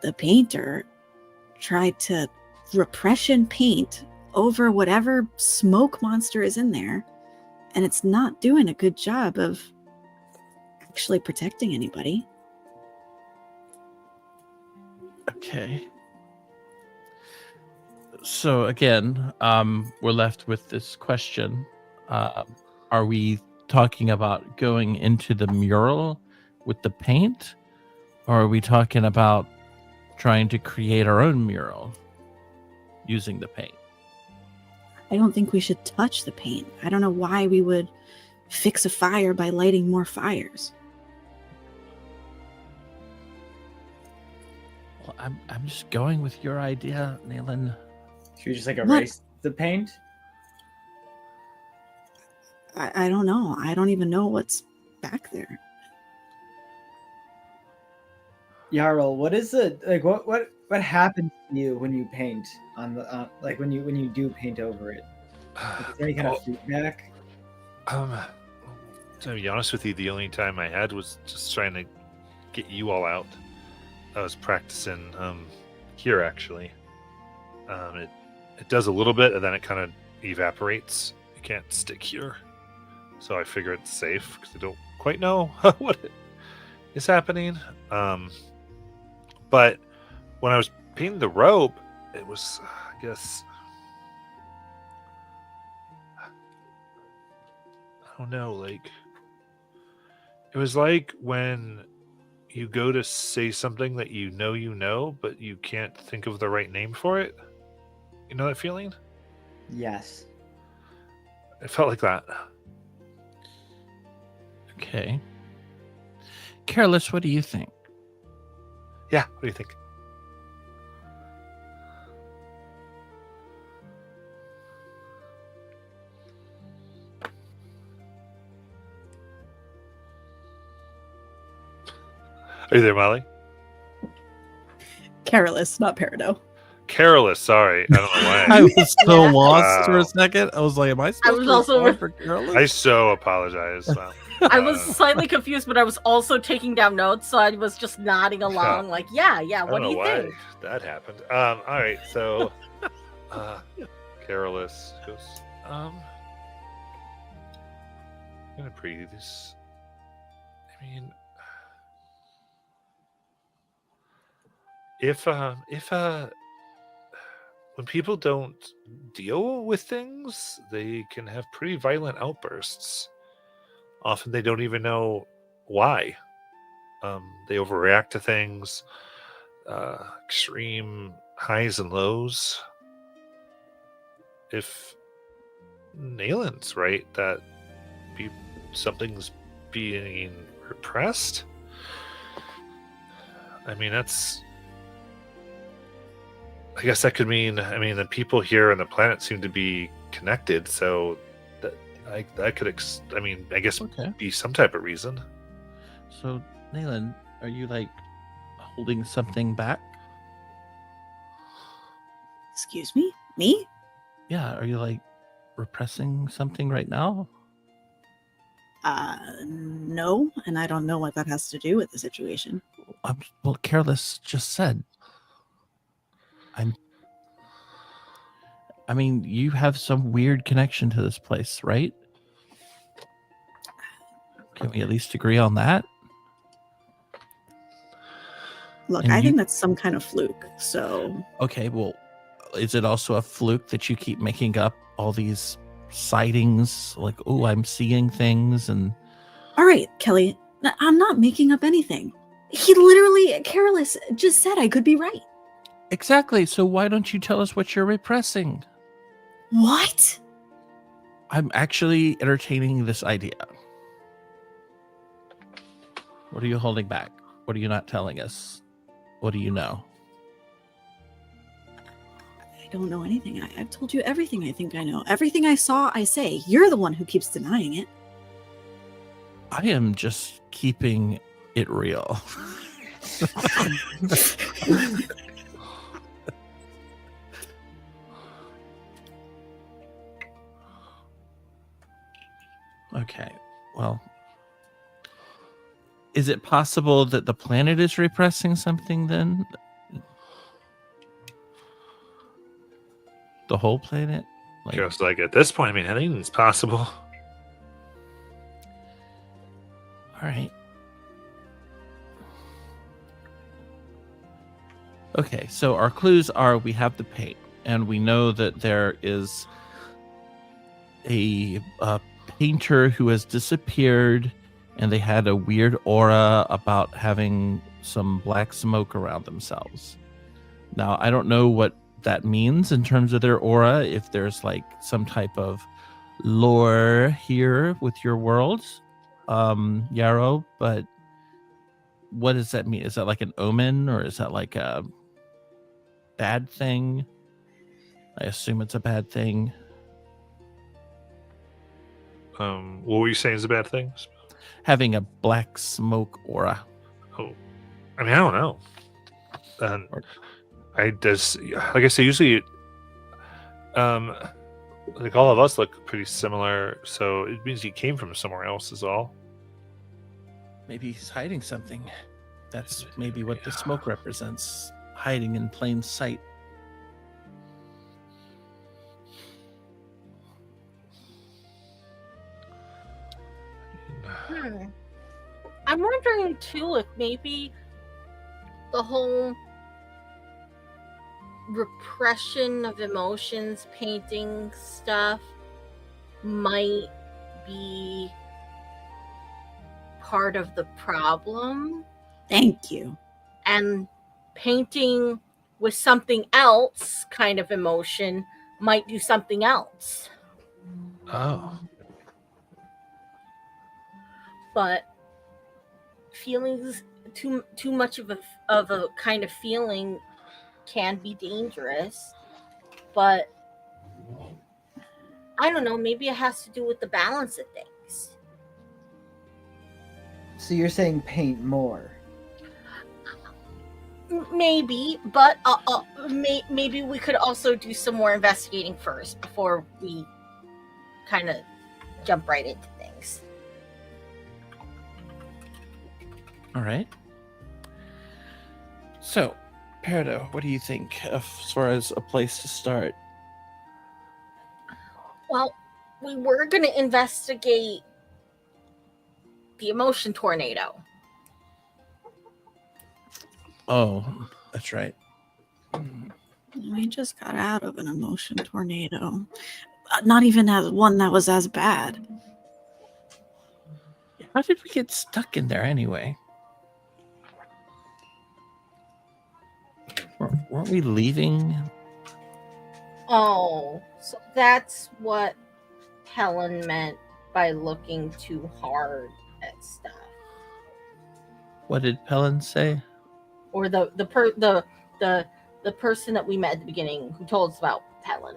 the painter tried to repression paint over whatever smoke monster is in there, and it's not doing a good job of actually protecting anybody. Okay. So again, we're left with this question: are we talking about going into the mural with the paint, or are we talking about trying to create our own mural using the paint? I don't think we should touch the paint. I don't know why we would fix a fire by lighting more fires. Well, I'm just going with your idea, Nayland. Should we just like What? erase the paint? I don't know. I don't even know what's back there. Jarl, what is the like? What happens to you when you paint on the like when you do paint over it? Like, is there any kind of feedback? To be honest with you, the only time I had was just trying to get you all out. I was practicing here actually. It does a little bit and then it kind of evaporates. You can't stick here, so I figure it's safe because I don't quite know what is happening. But when I was painting the rope, it was, I guess, I don't know, like, it was like when you go to say something that you know, but you can't think of the right name for it. You know that feeling? Yes. It felt like that. Okay. Careless, what do you think? Yeah, what do you think? Are you there, Molly? Careless, not Peridot. Careless, sorry. I don't know why. I was so Yeah. lost for Wow. a second. I was like, am I supposed was to also- respond for careless? I so apologize. Wow. I was slightly confused, but I was also taking down notes, so I was just nodding along, like, yeah, I what don't do know you why think? that happened. All right, so Careless goes, I'm gonna preview this. I mean, if when people don't deal with things, they can have pretty violent outbursts. Often they don't even know why. They overreact to things, extreme highs and lows. If Nayland's right that something's being repressed, I mean, I guess that could mean, the people here on the planet seem to be connected, so that could, I guess, Okay. be some type of reason. So, Nayland, are you like holding something back? Excuse me? Me? Yeah, are you like repressing something right now? No, and I don't know what that has to do with the situation. Well, Careless just said. I mean, you have some weird connection to this place, right? Can we at least agree on that? Look, And I you- think that's some kind of fluke. So Okay, well, is it also a fluke that you keep making up all these sightings, like, oh, I'm seeing things, and All right, Kelly, I'm not making up anything. He literally, Careless just said I could be right. exactly. So why don't you tell us what you're repressing? What? I'm actually entertaining this idea. What are you holding back? What are you not telling us? What do you know? I don't know anything. I've told you everything I think I know. Everything I saw, I say. You're the one who keeps denying it. I am just keeping it real. Okay, well, is it possible that the planet is repressing something then? The whole planet? Like, Just like at this point, I mean, anything's possible. all right. Okay, so our clues are we have the paint, and we know that there is a painter who has disappeared, and they had a weird aura about having some black smoke around themselves. Now, I don't know what that means in terms of their aura, if there's like some type of lore here with your world, Yarrow, but what does that mean? Is that like an omen, or is that like a bad thing? I assume it's a bad thing. What were you saying is a bad thing? Having a black smoke aura. Oh, I mean, I don't know. And I just, like I say, usually, like all of us look pretty similar, so it means he came from somewhere else, is all. Maybe he's hiding something. That's maybe what the smoke represents. Hiding in plain sight. I'm wondering too if maybe the whole repression of emotions painting stuff might be part of the problem, Thank you. and painting with something else kind of emotion might do something else. Oh. But feelings, too much of a kind of feeling can be dangerous. But I don't know, maybe it has to do with the balance of things. So you're saying paint more? Maybe, but maybe we could also do some more investigating first before we kind of jump right into things. All right. So, Peridot, what do you think as far as a place to start? Well, we were going to investigate the emotion tornado. Oh, that's right. We just got out of an emotion tornado. Not even as one that was as bad. How did we get stuck in there anyway? Weren't we leaving? Oh, so that's what Helen meant by looking too hard at stuff. What did Pellin say? Or the person that we met at the beginning who told us about Helen.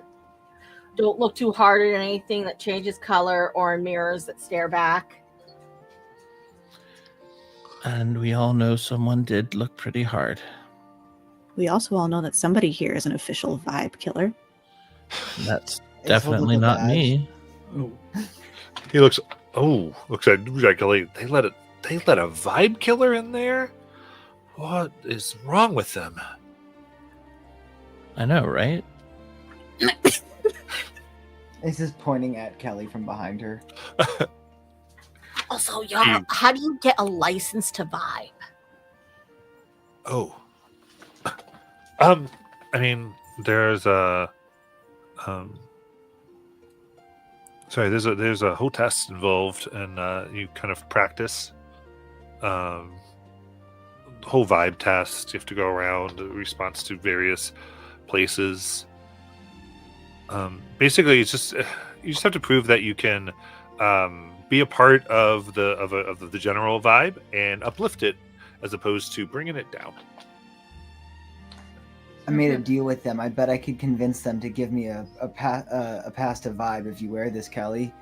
Don't look too hard at anything that changes color or in mirrors that stare back. And we all know someone did look pretty hard. We also all know that somebody here is an official vibe killer. That's It's definitely holding the not badge. me. He looks. Oh, looks like they let a vibe killer in there. What is wrong with them? I know, right? This is pointing at Kelly from behind her. Also, y'all, how do you get a license to vibe? Oh. I mean, there's a Sorry, there's a whole test involved, and you kind of practice. Whole vibe test. You have to go around in response to various places. Basically, it's just you just have to prove that you can be a part of the general vibe and uplift it, as opposed to bringing it down. I made a deal with them. I bet I could convince them to give me a positive vibe if you wear this, Kelly.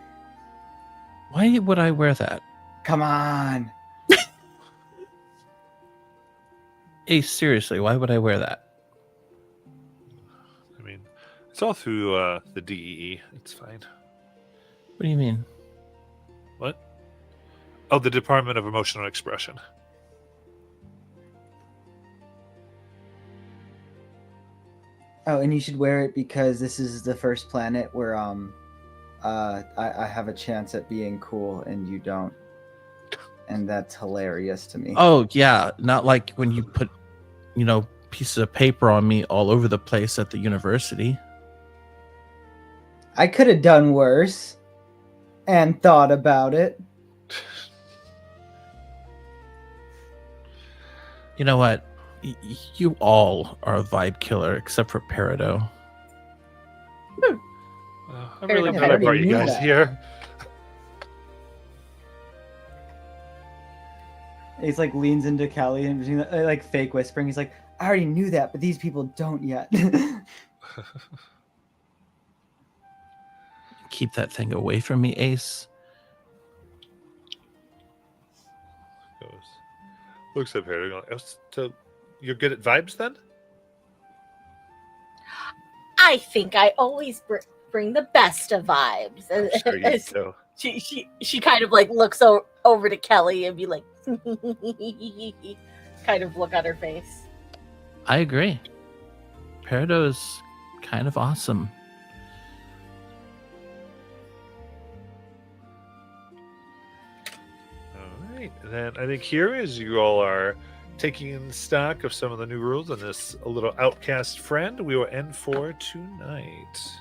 Why would I wear that? Come on. Hey, seriously, why would I wear that? I mean, it's all through the DEE. It's fine. What do you mean? What? Oh, the Department of Emotional Expression. Oh, and you should wear it because this is the first planet where I have a chance at being cool and you don't. And that's hilarious to me. Oh, yeah, not like when you put, pieces of paper on me all over the place at the university. I could have done worse and thought about it. You know what? You all are a vibe killer except for Peridot. I'm really Yeah, glad I brought you knew guys that. here. He's like leans into Kelly and between like fake whispering. He's like, I already knew that, but these people don't yet. Keep that thing away from me, Ace. Looks up here. Going, so you're good at vibes then? I think I always bring the best of vibes. I'm sure you do. She kind of like looks over to Kelly and be like, kind of look on her face. I agree. Peridot is kind of awesome. All right. Then I think here, as you all are taking stock of some of the new rules on this little outcast friend, we will end for tonight.